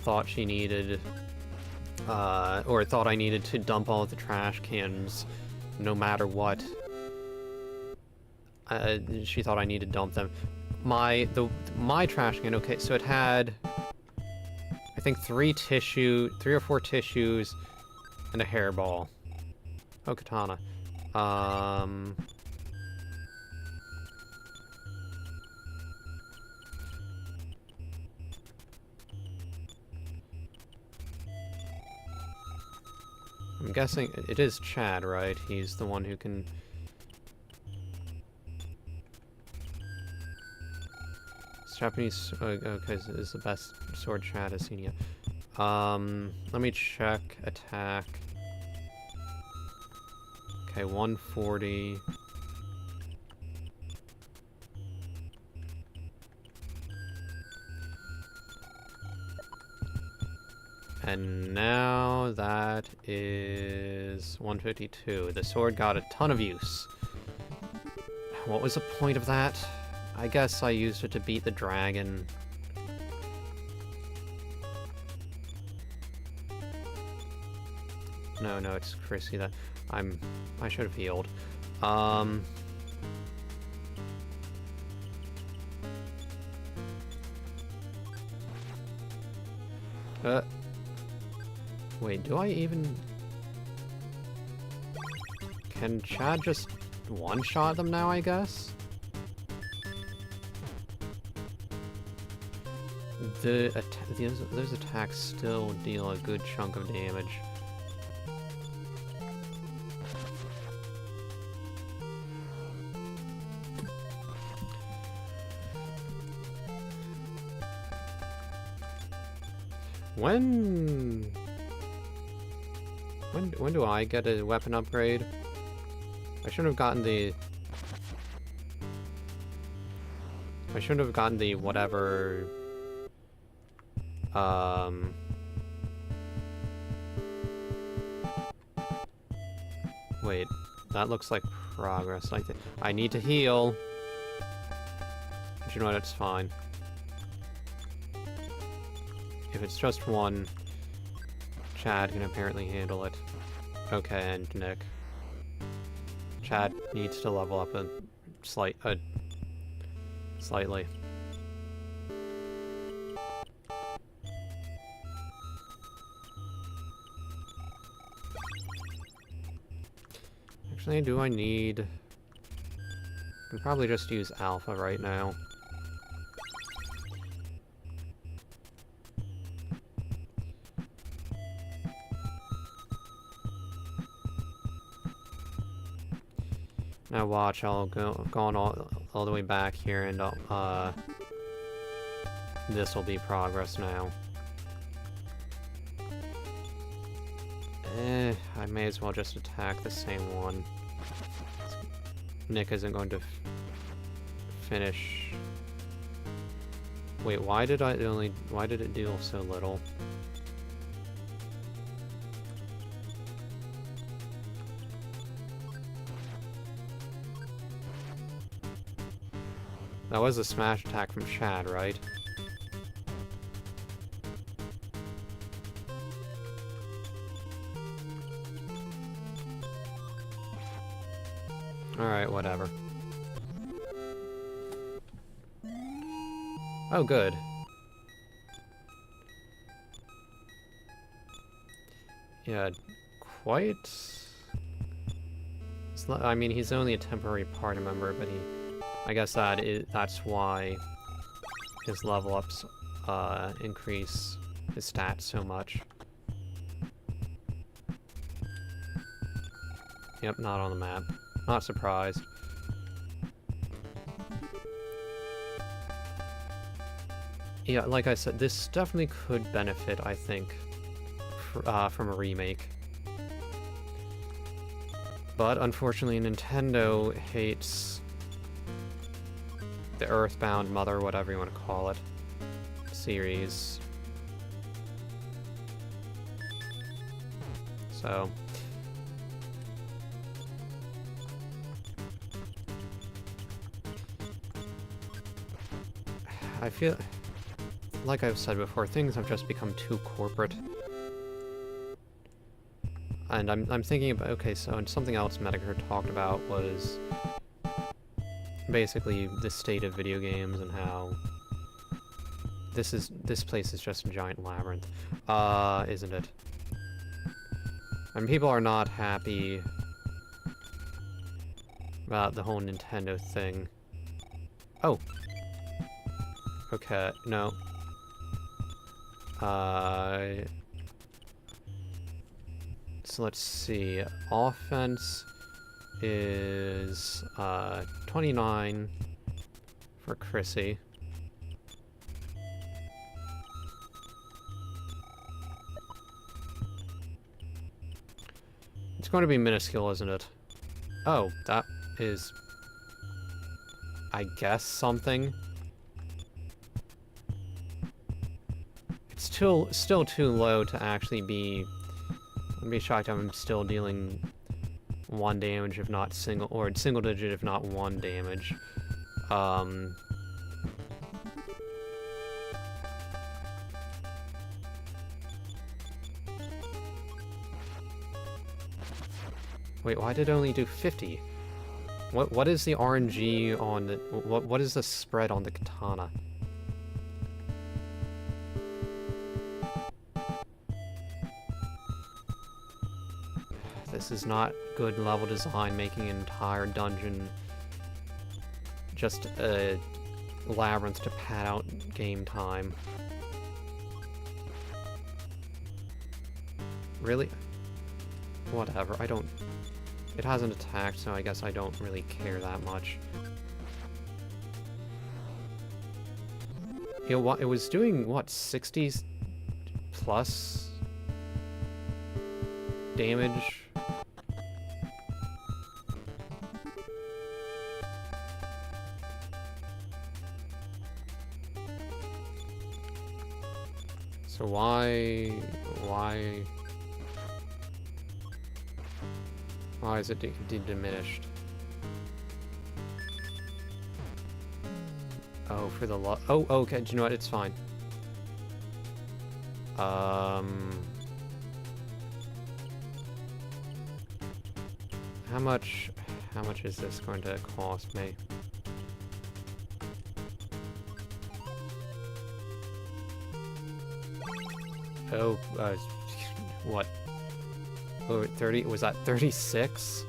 thought she needed... or thought I needed to dump all of the trash cans no matter what. She thought I needed to dump them. My trash can, okay, so it had... I think 3 or 4 tissues, and a hairball. Oh, katana. I'm guessing it is Chad, right? He's the one who can... Japanese, okay, is the best sword Chad has seen yet. Let me check attack. Okay, 140. And now that is 152. The sword got a ton of use. What was the point of that? I guess I used it to beat the dragon. No, it's Chrissy that I should have healed. Wait, do I even... Can Chad just one-shot them now, I guess? Those attacks still deal a good chunk of damage. When do I get a weapon upgrade? I shouldn't have gotten the... I shouldn't have gotten the whatever... Wait, that looks like progress. I need to heal. But you know what, it's fine. If it's just one, Chad can apparently handle it. Okay, and Nick. Chad needs to level up slightly. Actually, do I need... I can probably just use Alpha right now. Now watch, I'll go on all the way back here, and this will be progress now. I may as well just attack the same one. Nick isn't going to finish. Wait, why did it deal so little? That was a smash attack from Chad, right? Alright, whatever. Oh, good. Yeah, quite... It's not, I mean, he's only a temporary party member, but I guess that's why his level ups increase his stats so much. Yep, not on the map. Not surprised. Yeah, like I said, this definitely could benefit, I think, from a remake. But unfortunately, Nintendo hates the Earthbound Mother, whatever you want to call it, series. So... I feel, like I've said before, things have just become too corporate. And I'm thinking about, okay, so and something else Medicare talked about was basically the state of video games and how this place is just a giant labyrinth, isn't it? And people are not happy about the whole Nintendo thing. Oh. Okay, no. So let's see. Offense is 29 for Chrissy. It's going to be minuscule, isn't it? Oh, that is, I guess, something. Still too low to actually be... I'd be shocked if I'm still dealing 1 damage, if not single digit, if not 1 damage. Wait, why did it only do 50? What is the RNG on the... What is the spread on the katana? This is not good level design, making an entire dungeon just a labyrinth to pad out game time. Really? Whatever, I don't... It hasn't attacked, so I guess I don't really care that much. You know what, it was doing, what, 60 plus damage? So why is it diminished? Oh, for the oh, okay, do you know what, it's fine. How much is this going to cost me? Oh, what? Oh, 30? Was that 36?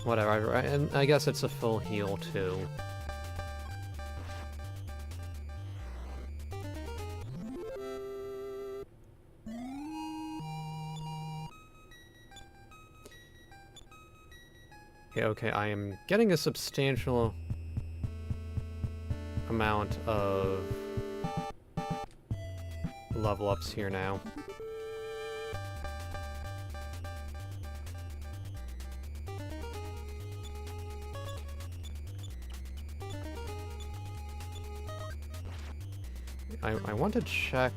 Whatever, and I guess it's a full heal, too. Yeah, okay, I am getting a substantial amount of level ups here now. I want to check...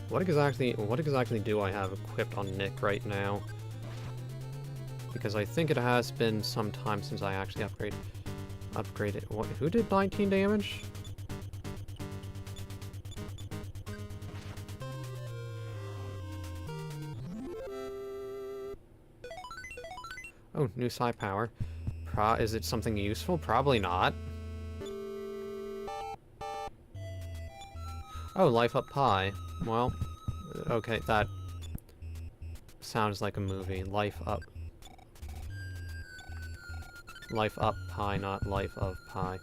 what exactly do I have equipped on Nick right now? Because I think it has been some time since I actually upgraded. What, who did 19 damage? Oh, new psi power. Is it something useful? Probably not. Oh, life up pie. Well, okay, that sounds like a movie. Life up pie, not life of pie.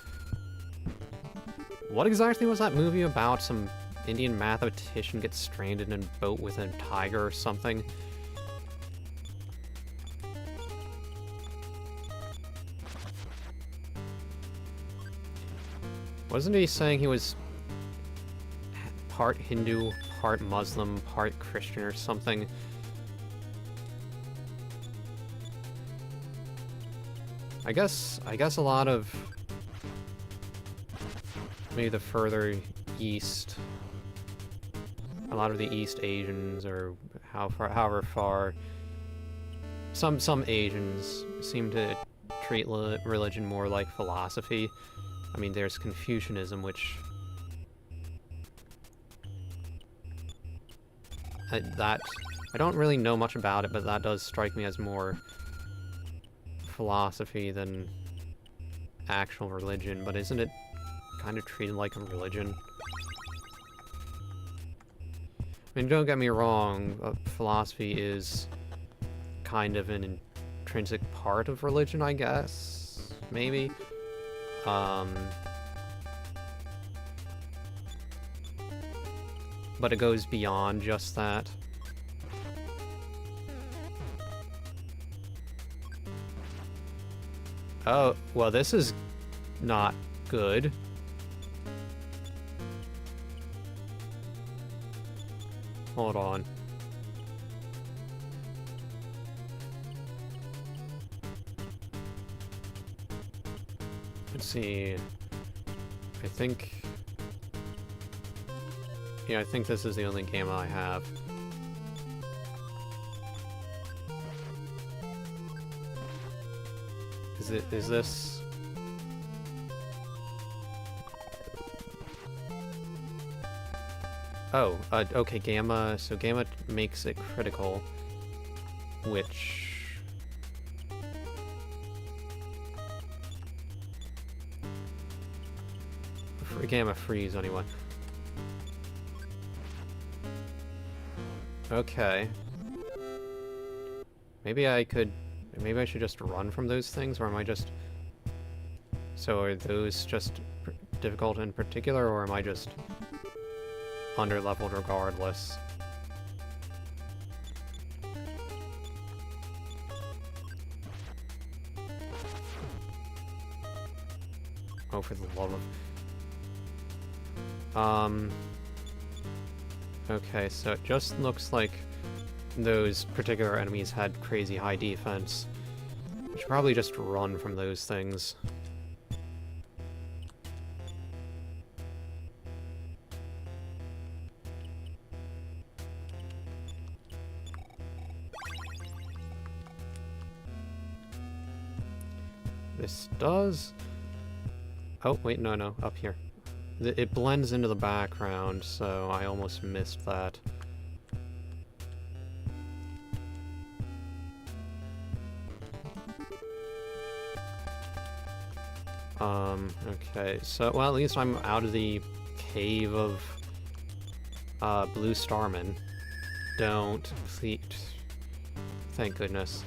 What exactly was that movie about? Some Indian mathematician gets stranded in a boat with a tiger or something? Wasn't he saying he was part Hindu, part Muslim, part Christian or something? I guess a lot of maybe the further east, a lot of the East Asians, or however far, some Asians seem to treat religion more like philosophy. I mean, there's Confucianism, which I don't really know much about it, but that does strike me as more philosophy than actual religion. But isn't it kind of treated like a religion? I mean, don't get me wrong, philosophy is kind of an intrinsic part of religion, I guess, maybe. But it goes beyond just that. Oh, well, this is not good. Hold on. Let's see. I think... Yeah, I think this is the only game I have. Is this... Oh, okay, Gamma, so Gamma makes it critical, which... Gamma freeze, anyway. Okay. Maybe I should just run from those things, or am I just... So are those just difficult in particular, or am I just under-leveled regardless? Oh, for the love of... Okay, so it just looks like those particular enemies had crazy high defense. I should probably just run from those things. This does... Oh, wait, no, up here. It blends into the background, so I almost missed that. Okay, so, well, at least I'm out of the cave of, Blue Starman. Don't, please. Thank goodness.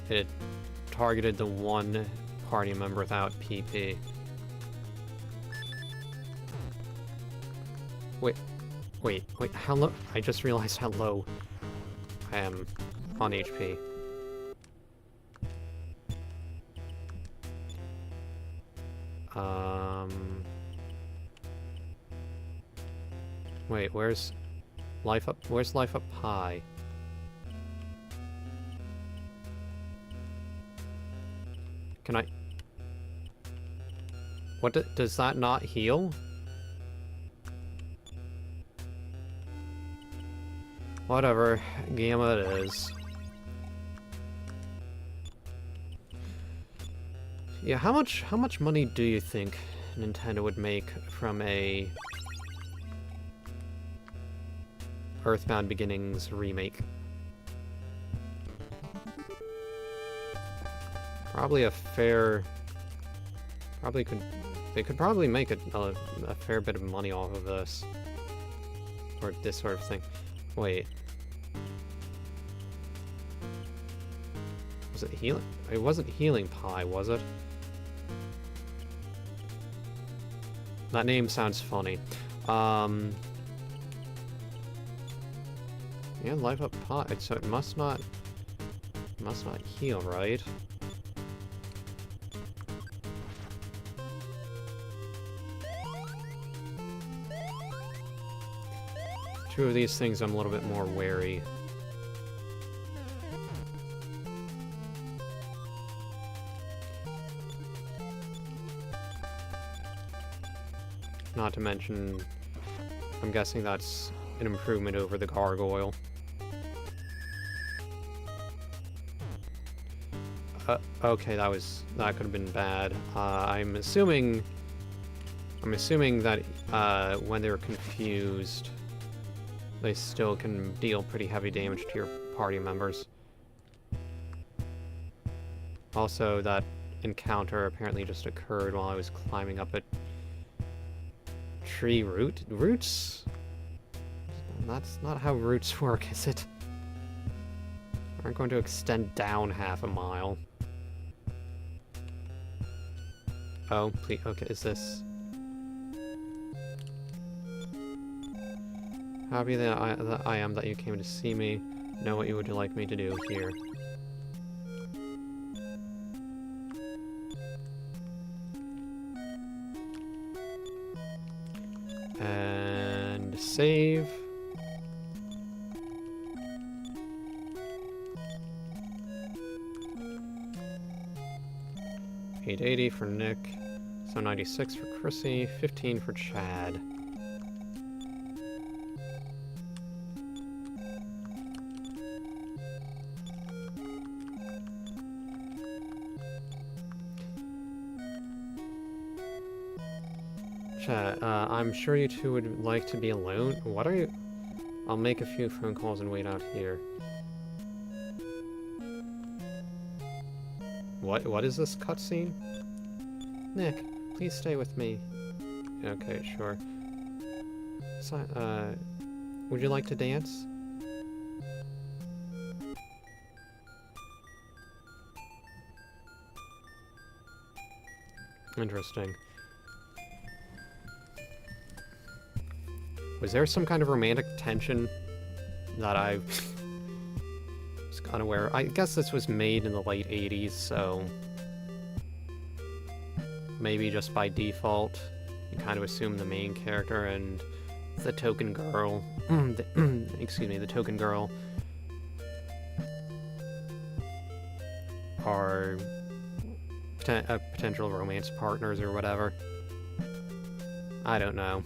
It targeted the one party member without PP. Wait, how low? I just realized how low I am on HP. Wait, where's life up high? Can I... What, does that not heal? Whatever, Gamma it is. Yeah, how much money do you think Nintendo would make from a Earthbound Beginnings remake? Probably a fair... They could probably make a fair bit of money off of this. Or this sort of thing. Wait. Was it healing? It wasn't Healing Pie, was it? That name sounds funny. Yeah, Life Up Pie. So it must not heal, right? Two of these things I'm a little bit more wary. Not to mention, I'm guessing that's an improvement over the gargoyle. Okay, that could have been bad. I'm assuming that when they're confused, they still can deal pretty heavy damage to your party members. Also, that encounter apparently just occurred while I was climbing up a tree roots? That's not how roots work, is it? Aren't going to extend down half a mile. Oh, please, okay, is this... Happy that I am that you came to see me. Know what you would like me to do here. And save. $880 for Nick, so 96 for Chrissy, 15 for Chad. Chat, I'm sure you two would like to be alone. What are you? I'll make a few phone calls and wait out here. What is this cutscene? Nick, please stay with me. Okay, sure. So, would you like to dance? Interesting. Was there some kind of romantic tension that I was unaware of? I guess this was made in the late 80s, so maybe just by default, you kind of assume the main character and the token girl, excuse me, the token girl are potential romance partners or whatever. I don't know.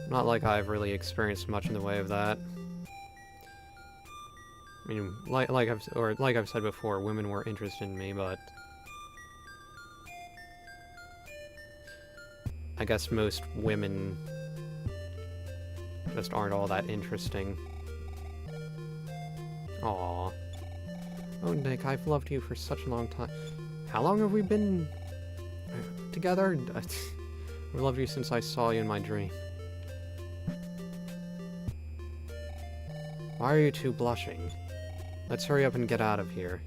Not like I've really experienced much in the way of that. I mean, like I've said before, women were interested in me, but I guess most women just aren't all that interesting. Aww. Oh, Nick, I've loved you for such a long time. How long have we been together? I've loved you since I saw you in my dream. Why are you two blushing? Let's hurry up and get out of here.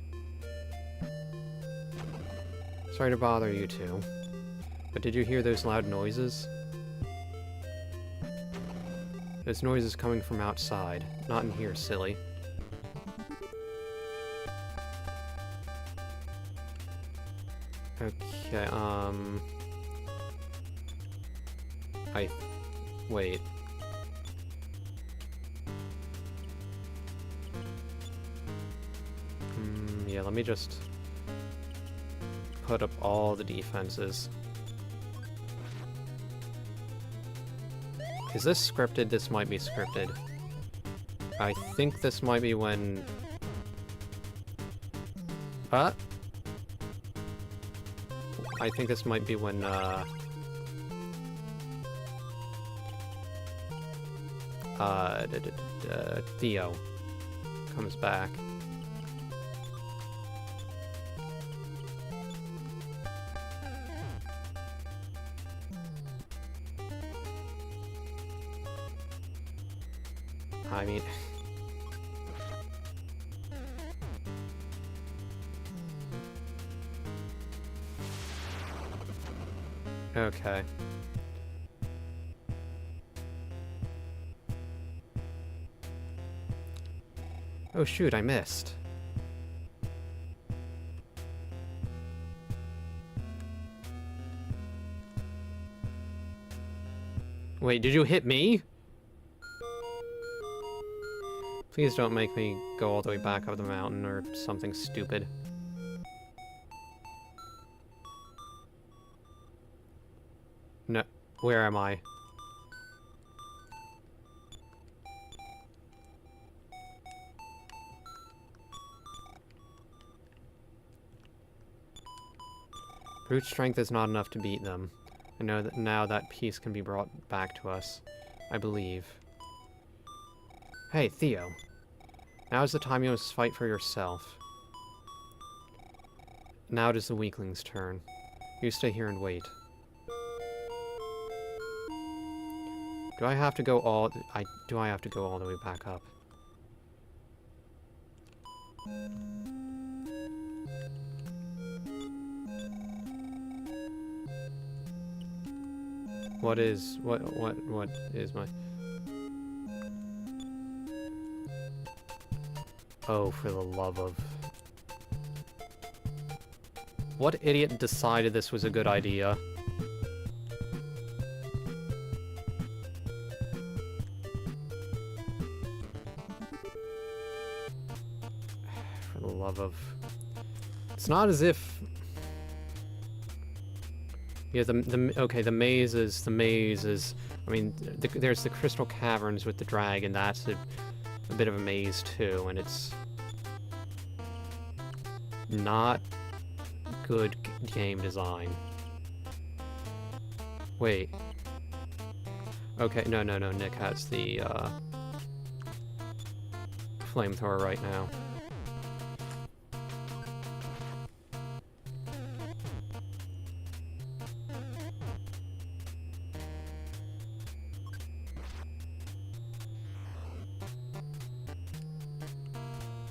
Sorry to bother you two, but did you hear those loud noises? Those noises coming from outside, not in here, silly. Okay, wait. Yeah, let me just put up all the defenses. Is this scripted? This might be scripted. I think this might be when... I think this might be when, Theo comes back. I mean... Okay. Oh shoot, I missed. Wait, did you hit me? Please don't make me go all the way back up the mountain or something stupid. No, where am I? Brute strength is not enough to beat them. I know that now that peace can be brought back to us. I believe. Hey, Theo. Now is the time you must fight for yourself. Now it is the weakling's turn. You stay here and wait. Do I have to go all the way back up? What is my... Oh, for the love of... What idiot decided this was a good idea? For the love of... It's not as if... Yeah, the maze is... I mean, there's the crystal caverns with the dragon. That's a bit of a maze too, and it's not good game design. Wait. Okay, no, Nick has the, flamethrower right now.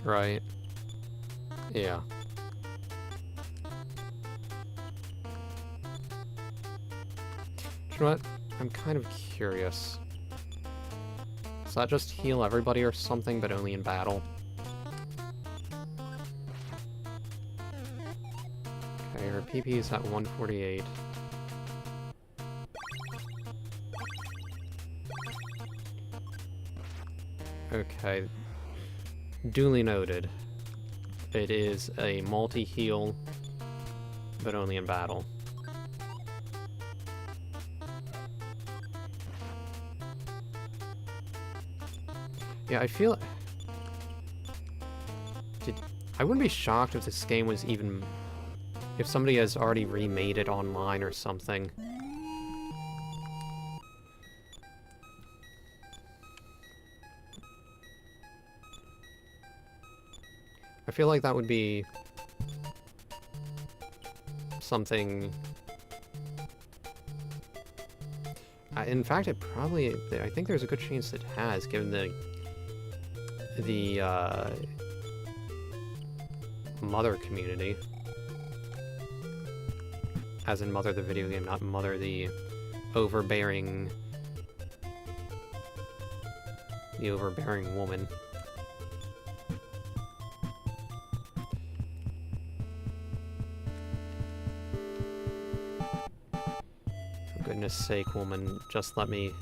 Right. Yeah. You know what? I'm kind of curious. Does that just heal everybody or something, but only in battle? Okay, her PP is at 148. Okay. Duly noted. It is a multi-heal, but only in battle. Yeah, I feel... I wouldn't be shocked if this game was even... if somebody has already remade it online or something. I feel like that would be... something... in fact, it probably... I think there's a good chance it has, given the Mother community. As in Mother the video game, not Mother the overbearing... the overbearing woman. For goodness sake, woman, just let me...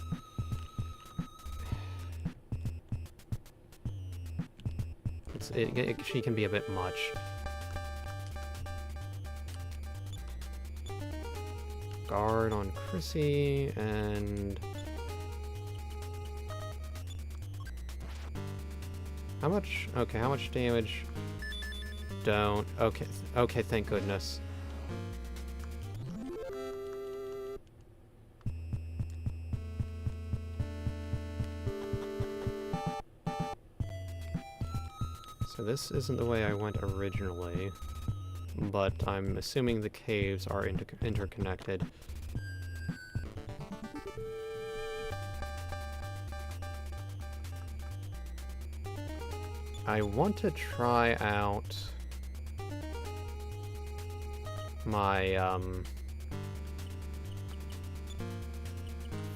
she can be a bit much. Guard on Chrissy, and... how much? Okay, how much damage? Don't. Okay, okay, thank goodness. So this isn't the way I went originally, but I'm assuming the caves are interconnected. I want to try out my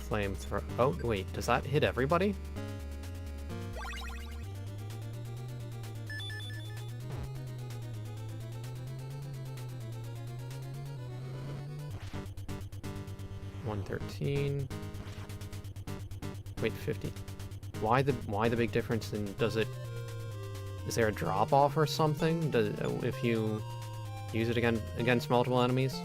flamethrower. Oh, wait, does that hit everybody? $113. Wait, 50. Why the big difference? And does it? Is there a drop off or something? Does if you use it against multiple enemies?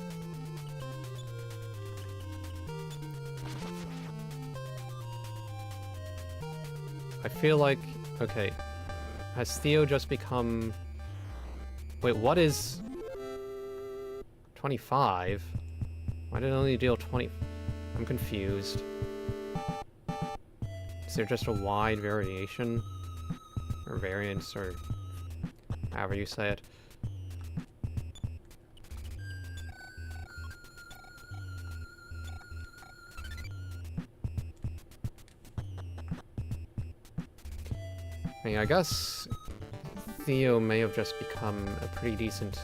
I feel like, okay, has Theo just become... Wait, what is 25? Why did it only deal 20? I'm confused. Is there just a wide variation? Or variance, or however you say it? I mean, I guess Theo may have just become a pretty decent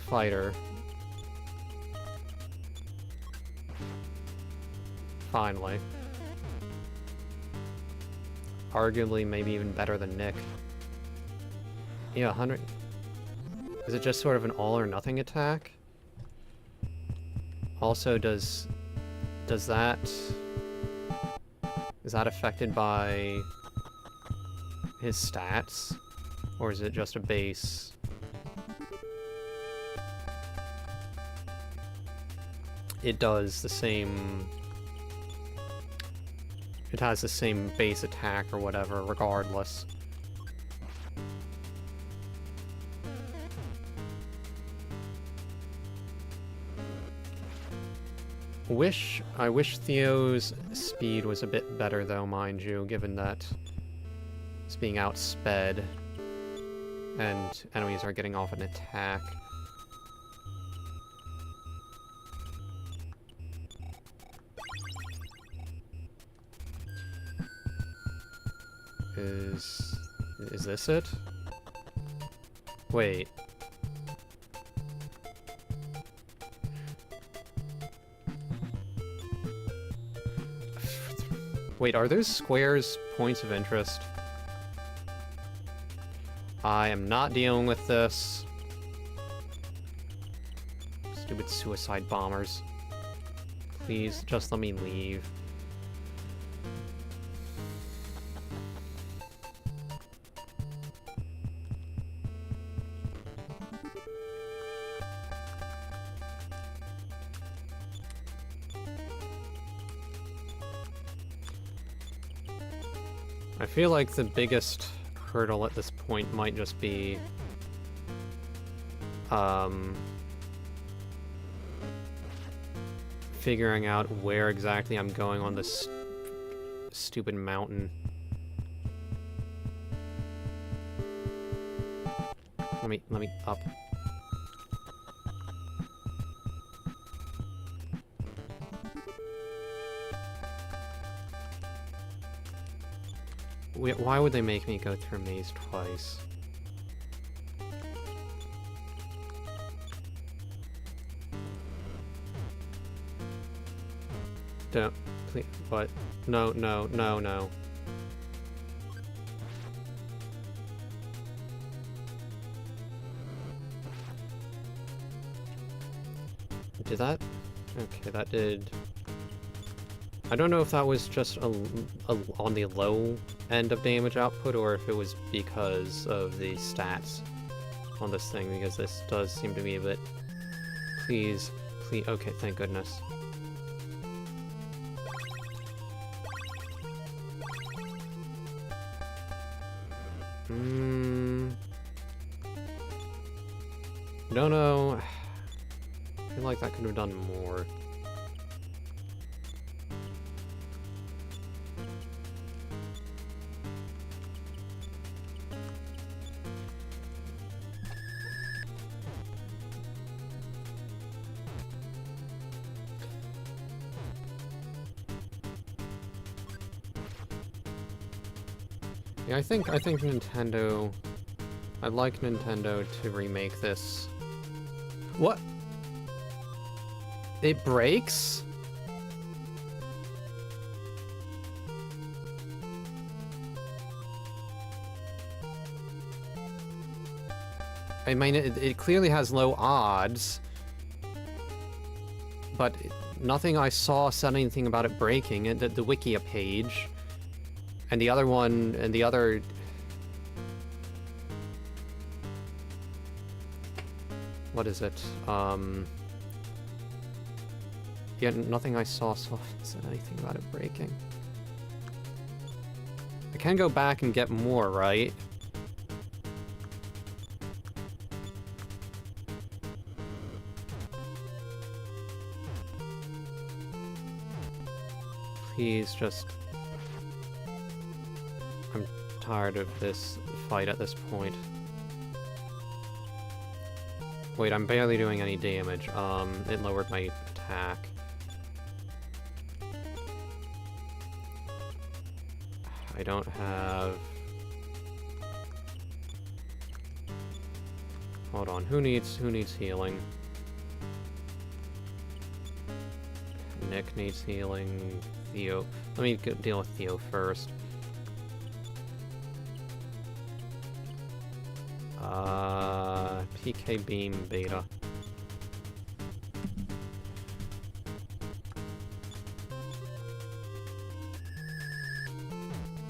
fighter. Finally. Arguably, maybe even better than Nick. Yeah, 100... Is it just sort of an all or nothing attack? Also, does that... Is that affected by his stats? Or is it just a base? It does the same... It has the same base attack or whatever, regardless. I wish Theo's speed was a bit better, though, mind you, given that it's being outsped and enemies are getting off an attack. Is this it? Wait. Wait, are those squares points of interest? I am not dealing with this. Stupid suicide bombers. Please, just let me leave. I feel like the biggest hurdle at this point might just be figuring out where exactly I'm going on this stupid mountain. Let me up. Why would they make me go through a maze twice? Don't, please, what? No, no, no, no. Did that? Okay, that did... I don't know if that was just on the low end of damage output, or if it was because of the stats on this thing, because this does seem to be a bit... Please, please... Okay, thank goodness. Don't know. I feel like that could have done more. Yeah, I think Nintendo... I'd like Nintendo to remake this. What? It breaks? I mean, it clearly has low odds, but nothing I saw said anything about it breaking. The Wikia page, and the other one, and the other... What is it? Yeah, nothing I saw said anything about it breaking. I can go back and get more, right? Please just... I'm tired of this fight at this point. Wait, I'm barely doing any damage. It lowered my attack. I don't have... Hold on, who needs healing? Nick needs healing. Theo... Let me deal with Theo first. PK Beam Beta.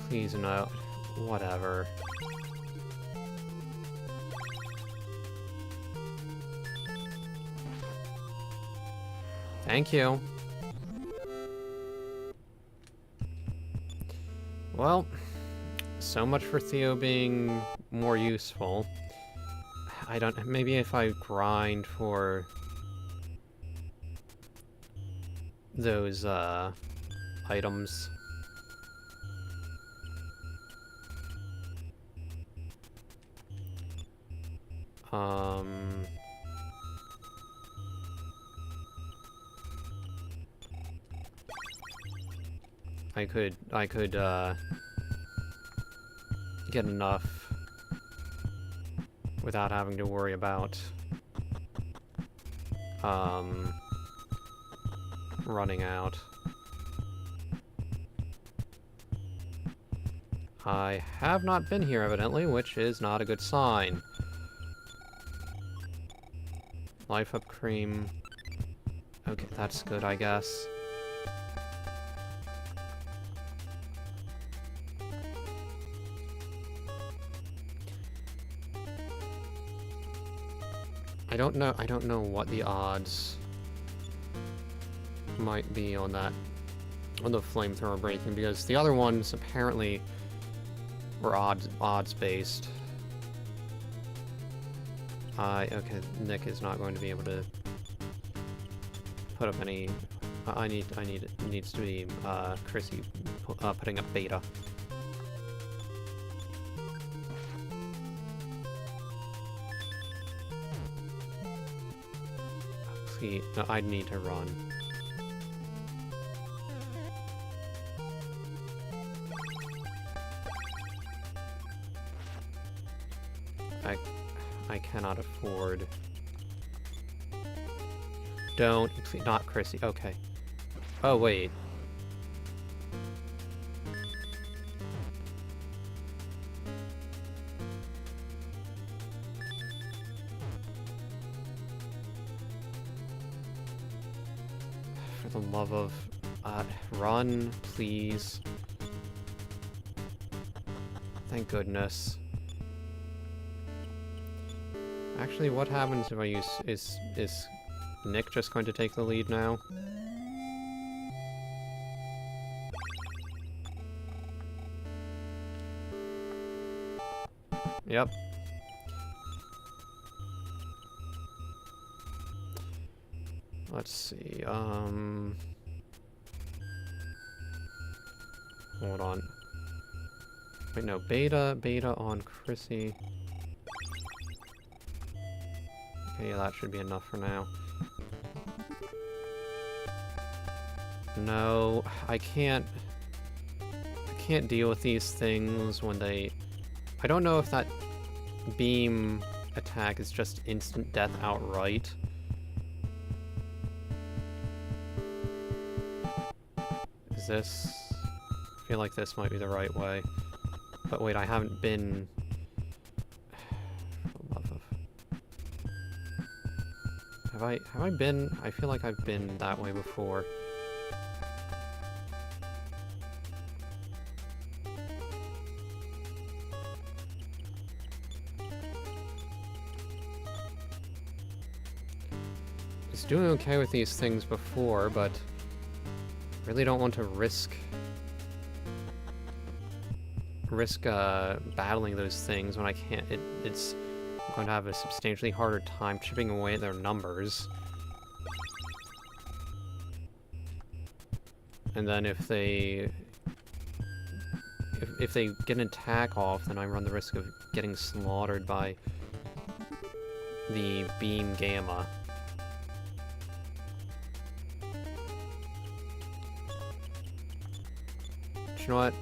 Please no. Whatever. Thank you. Well, so much for Theo being more useful. I don't... Maybe if I grind for... those items. I could get enough without having to worry about running out. I have not been here, evidently, which is not a good sign. Life up cream. Okay, that's good, I guess. I don't know what the odds might be on that, on the flamethrower breaking, because the other ones apparently were odds based. Okay, Nick is not going to be able to put up any. It needs to be Chrissy putting up beta. Please, no, I need to run. I cannot afford. Don't, please, not Chrissy. Okay. Oh wait. For the love of, run, please. Thank goodness. Actually, what happens if I use... Is Nick just going to take the lead now? Yep. Let's see, hold on. Wait, no, beta on Chrissy. Okay, yeah, that should be enough for now. No, I can't deal with these things when they... I don't know if that beam attack is just instant death outright. Is this... I feel like this might be the right way. But wait, I haven't been... Have I been... I feel like I've been that way before. I was doing okay with these things before, but really don't want to risk battling those things when I can't. It's going to have a substantially harder time chipping away at their numbers. And then if they get an attack off, then I run the risk of getting slaughtered by the beam gamma. Do you know what?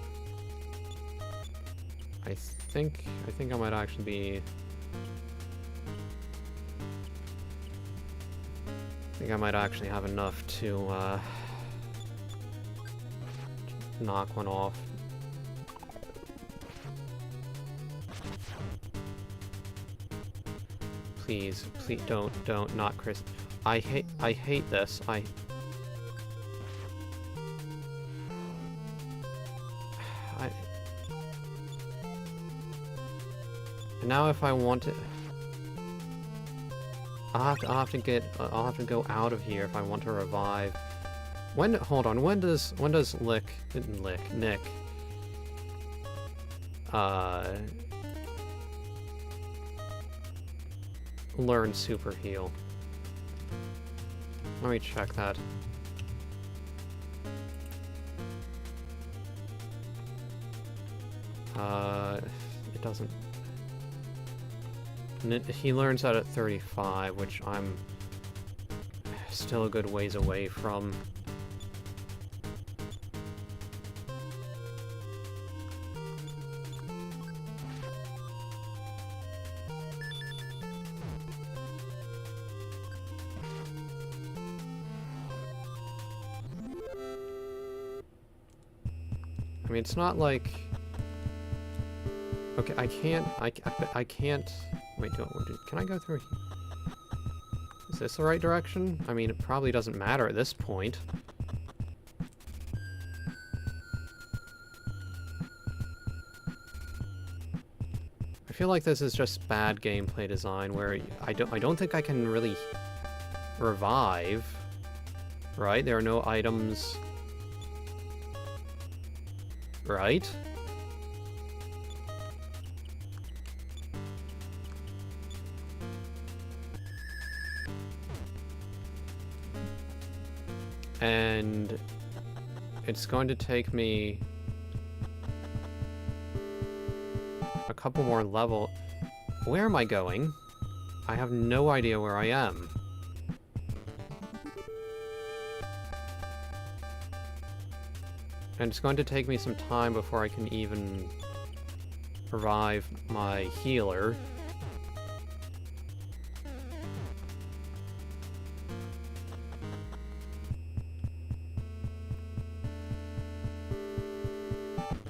I think I might actually be... I think I might actually have enough to knock one off. Please, don't, not Chris. I hate this. Now if I want it, I'll have to go out of here if I want to revive. Hold on, when does Nick learn super heal? Let me check that. It doesn't... He learns that at 35, which I'm still a good ways away from. I mean, it's not like... Okay, I can't... I can't... Wait, can I go through here? Is this the right direction? I mean, it probably doesn't matter at this point. I feel like this is just bad gameplay design where I don't think I can really revive. Right? There are no items. Right? And it's going to take me a couple more level. Where am I going? I have no idea where I am. And it's going to take me some time before I can even revive my healer.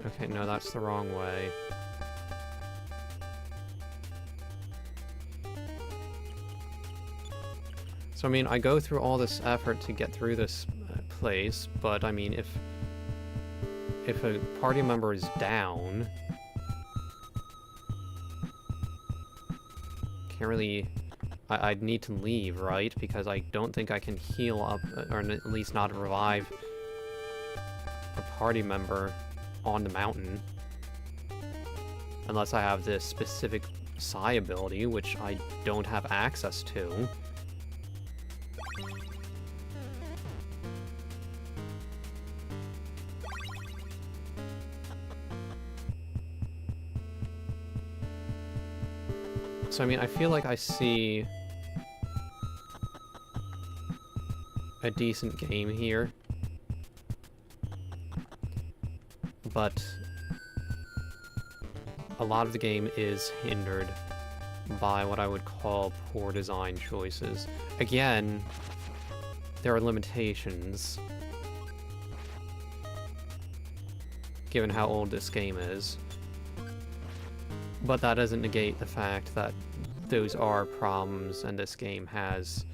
Okay, no, that's the wrong way. So, I mean, I go through all this effort to get through this place, but, I mean, if a party member is down, can't really... I'd need to leave, right? Because I don't think I can heal up, or at least not revive a party member on the mountain. Unless I have this specific psi ability, which I don't have access to. So, I mean, I feel like I see a decent game here. But a lot of the game is hindered by what I would call poor design choices. Again, there are limitations, given how old this game is. But that doesn't negate the fact that those are problems, and this game has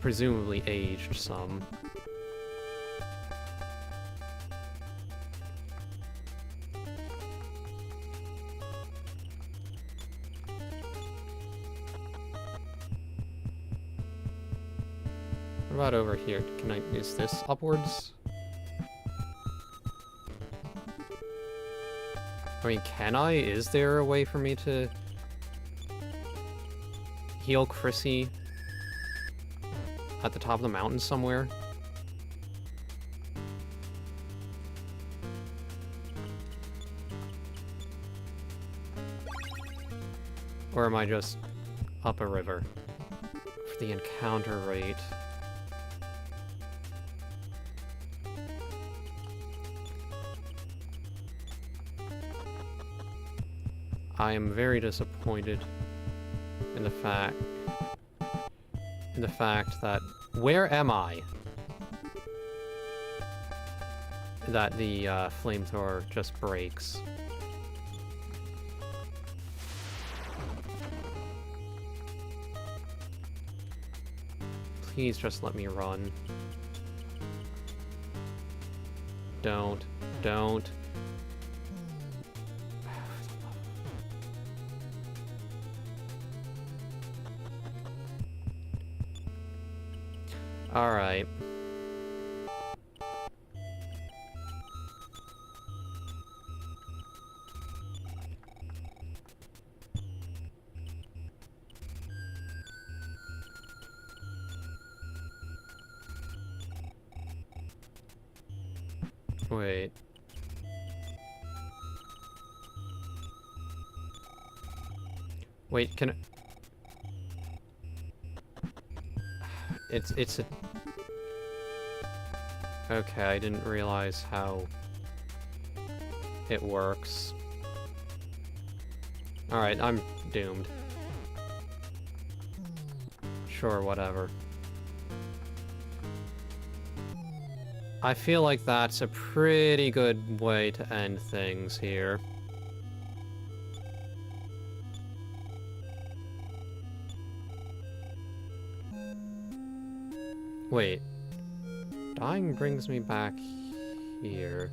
presumably aged some. What about over here? Can I... is this upwards? I mean, can I? Is there a way for me to heal Chrissy at the top of the mountain somewhere? Or am I just up a river? For the encounter rate... I am very disappointed in the fact that... Where am I? That the flamethrower just breaks. Please just let me run. Don't. Alright. Wait. Wait, can... It's a... Okay, I didn't realize how it works. Alright, I'm doomed. Sure, whatever. I feel like that's a pretty good way to end things here. Wait. Dying brings me back here.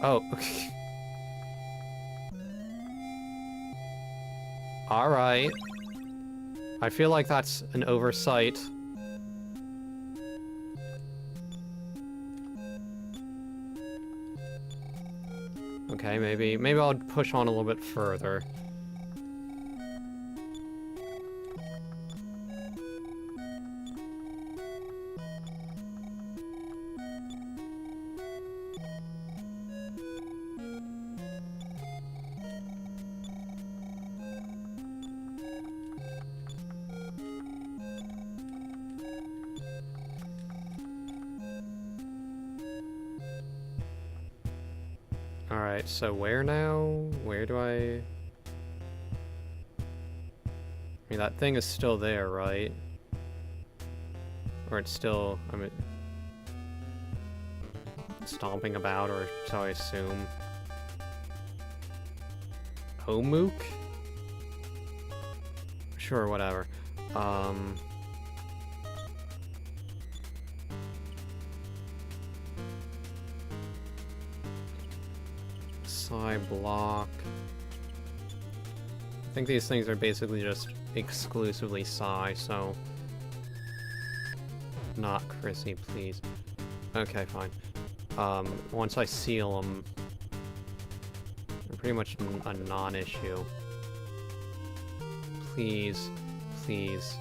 Oh, okay. Alright. I feel like that's an oversight. Okay, maybe I'll push on a little bit further. Alright, so where now? Where do I mean, that thing is still there, right? Or it's still, I mean, stomping about, or so I assume. Homook? Sure, whatever. Side block. I think these things are basically just exclusively psi, so... Not Chrissy, please. Okay, fine. Once I seal them, they're pretty much a non-issue. Please, please.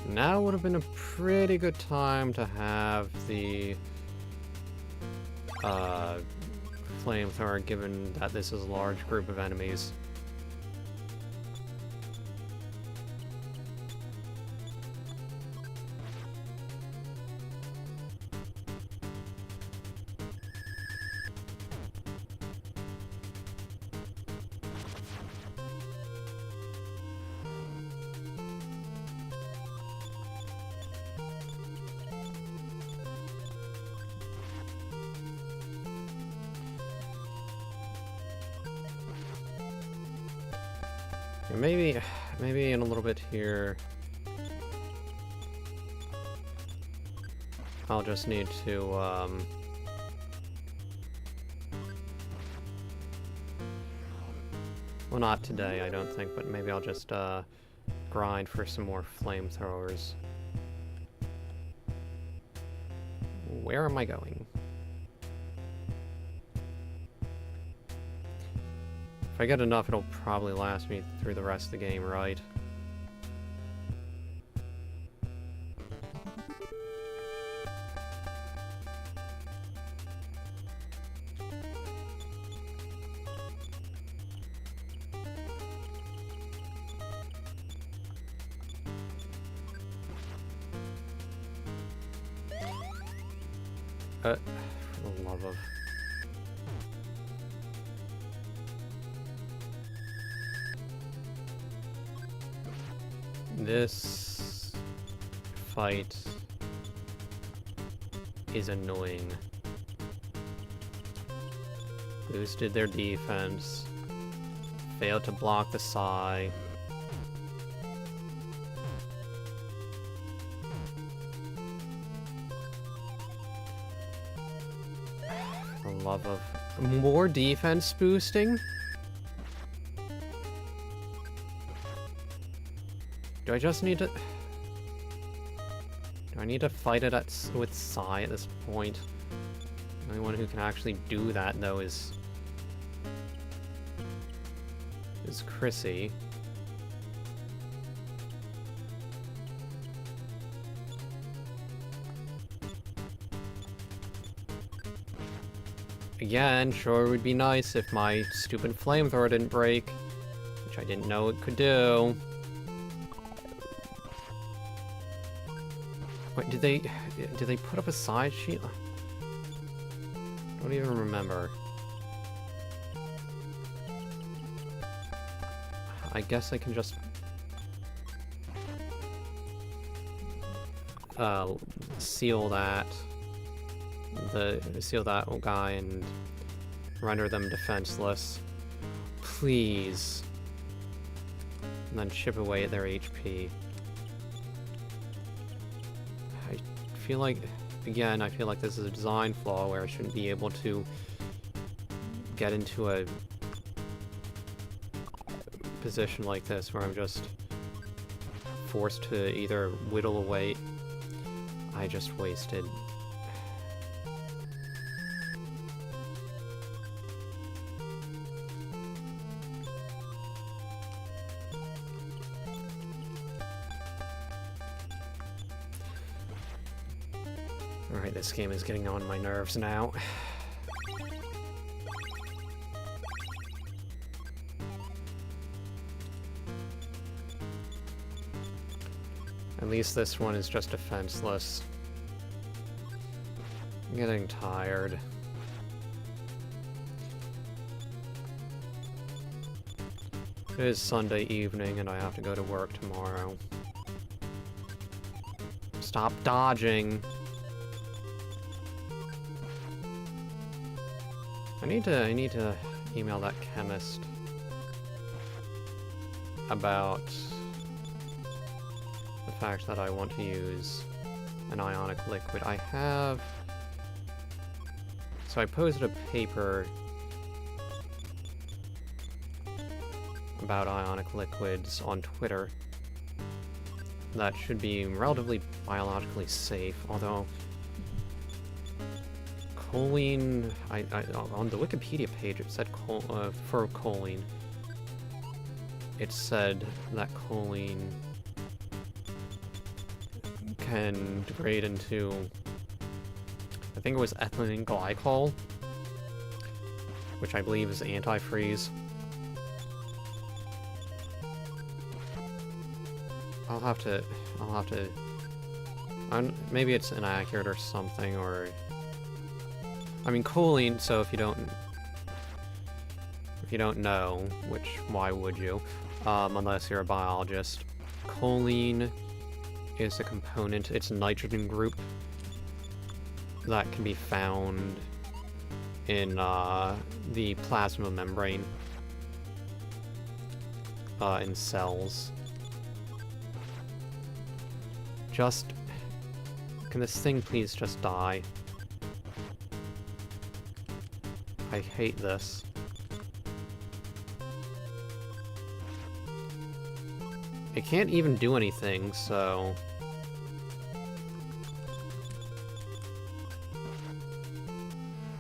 Now would have been a pretty good time to have the flamethrower, given that this is a large group of enemies. Maybe in a little bit here, I'll just need to, well, not today, I don't think, but maybe I'll just, grind for some more flamethrowers. Where am I going? If I get enough, it'll probably last me through the rest of the game, right? For the love of... This fight is annoying. Boosted their defense. Failed to block the psi. For the love of... More defense boosting? Do I just need to... Do I need to fight it with psi at this point? only one who can actually do that, though, is Chrissy. Again, sure, it would be nice if my stupid flamethrower didn't break, which I didn't know it could do. Wait, did they put up a side sheet? I don't even remember. I guess I can just seal that guy and render them defenseless. Please. And then chip away at their HP. I feel like, again, I feel like this is a design flaw where I shouldn't be able to get into a position like this where I'm just forced to either whittle away. I just wasted. Alright, this game is getting on my nerves now. At least this one is just defenseless. I'm getting tired. It is Sunday evening and I have to go to work tomorrow. Stop dodging! I need to email that chemist about the fact that I want to use an ionic liquid. I have... So I posted a paper about ionic liquids on Twitter that should be relatively biologically safe, although choline, on the Wikipedia page it said for choline, it said that choline can degrade into, I think it was ethylene glycol, which I believe is antifreeze. I'll have to, maybe it's inaccurate or something, or, I mean, choline, so if you don't know, which, why would you, unless you're a biologist, choline is a component, it's a nitrogen group that can be found in the plasma membrane in cells. Just, can this thing please just die? I hate this. It can't even do anything, so...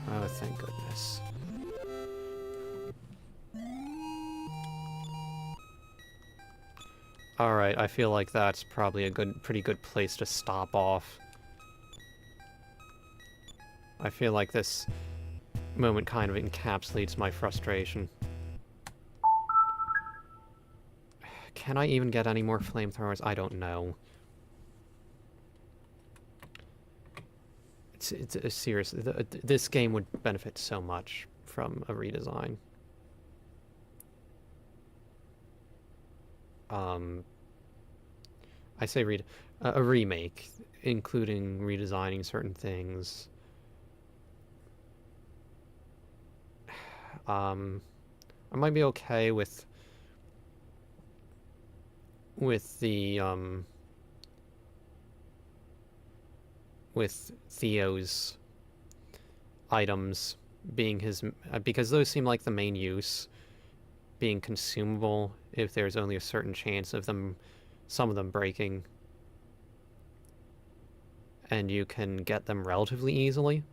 Oh, thank goodness. Alright, I feel like that's probably a pretty good place to stop off. I feel like this moment kind of encapsulates my frustration. Can I even get any more flamethrowers? I don't know. It's seriously, this game would benefit so much from a redesign. I say a remake, including redesigning certain things. I might be okay with the with Theo's items being his, because those seem like the main use, being consumable if there's only a certain chance of them, some of them breaking, and you can get them relatively easily.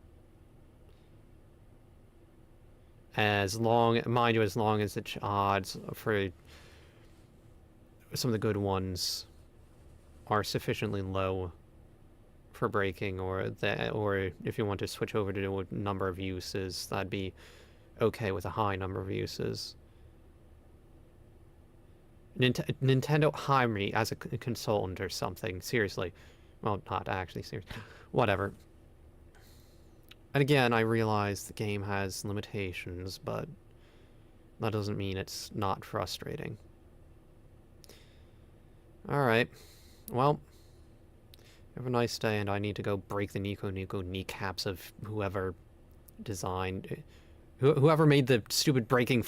Mind you, as long as the odds for some of the good ones are sufficiently low for breaking, or if you want to switch over to a number of uses, that'd be okay with a high number of uses. Nintendo, hire me as a consultant or something. Seriously. Well, not actually seriously. Whatever. And again, I realize the game has limitations, but that doesn't mean it's not frustrating. Alright. Well, have a nice day, and I need to go break the Nico kneecaps of whoever designed... Whoever made the stupid breaking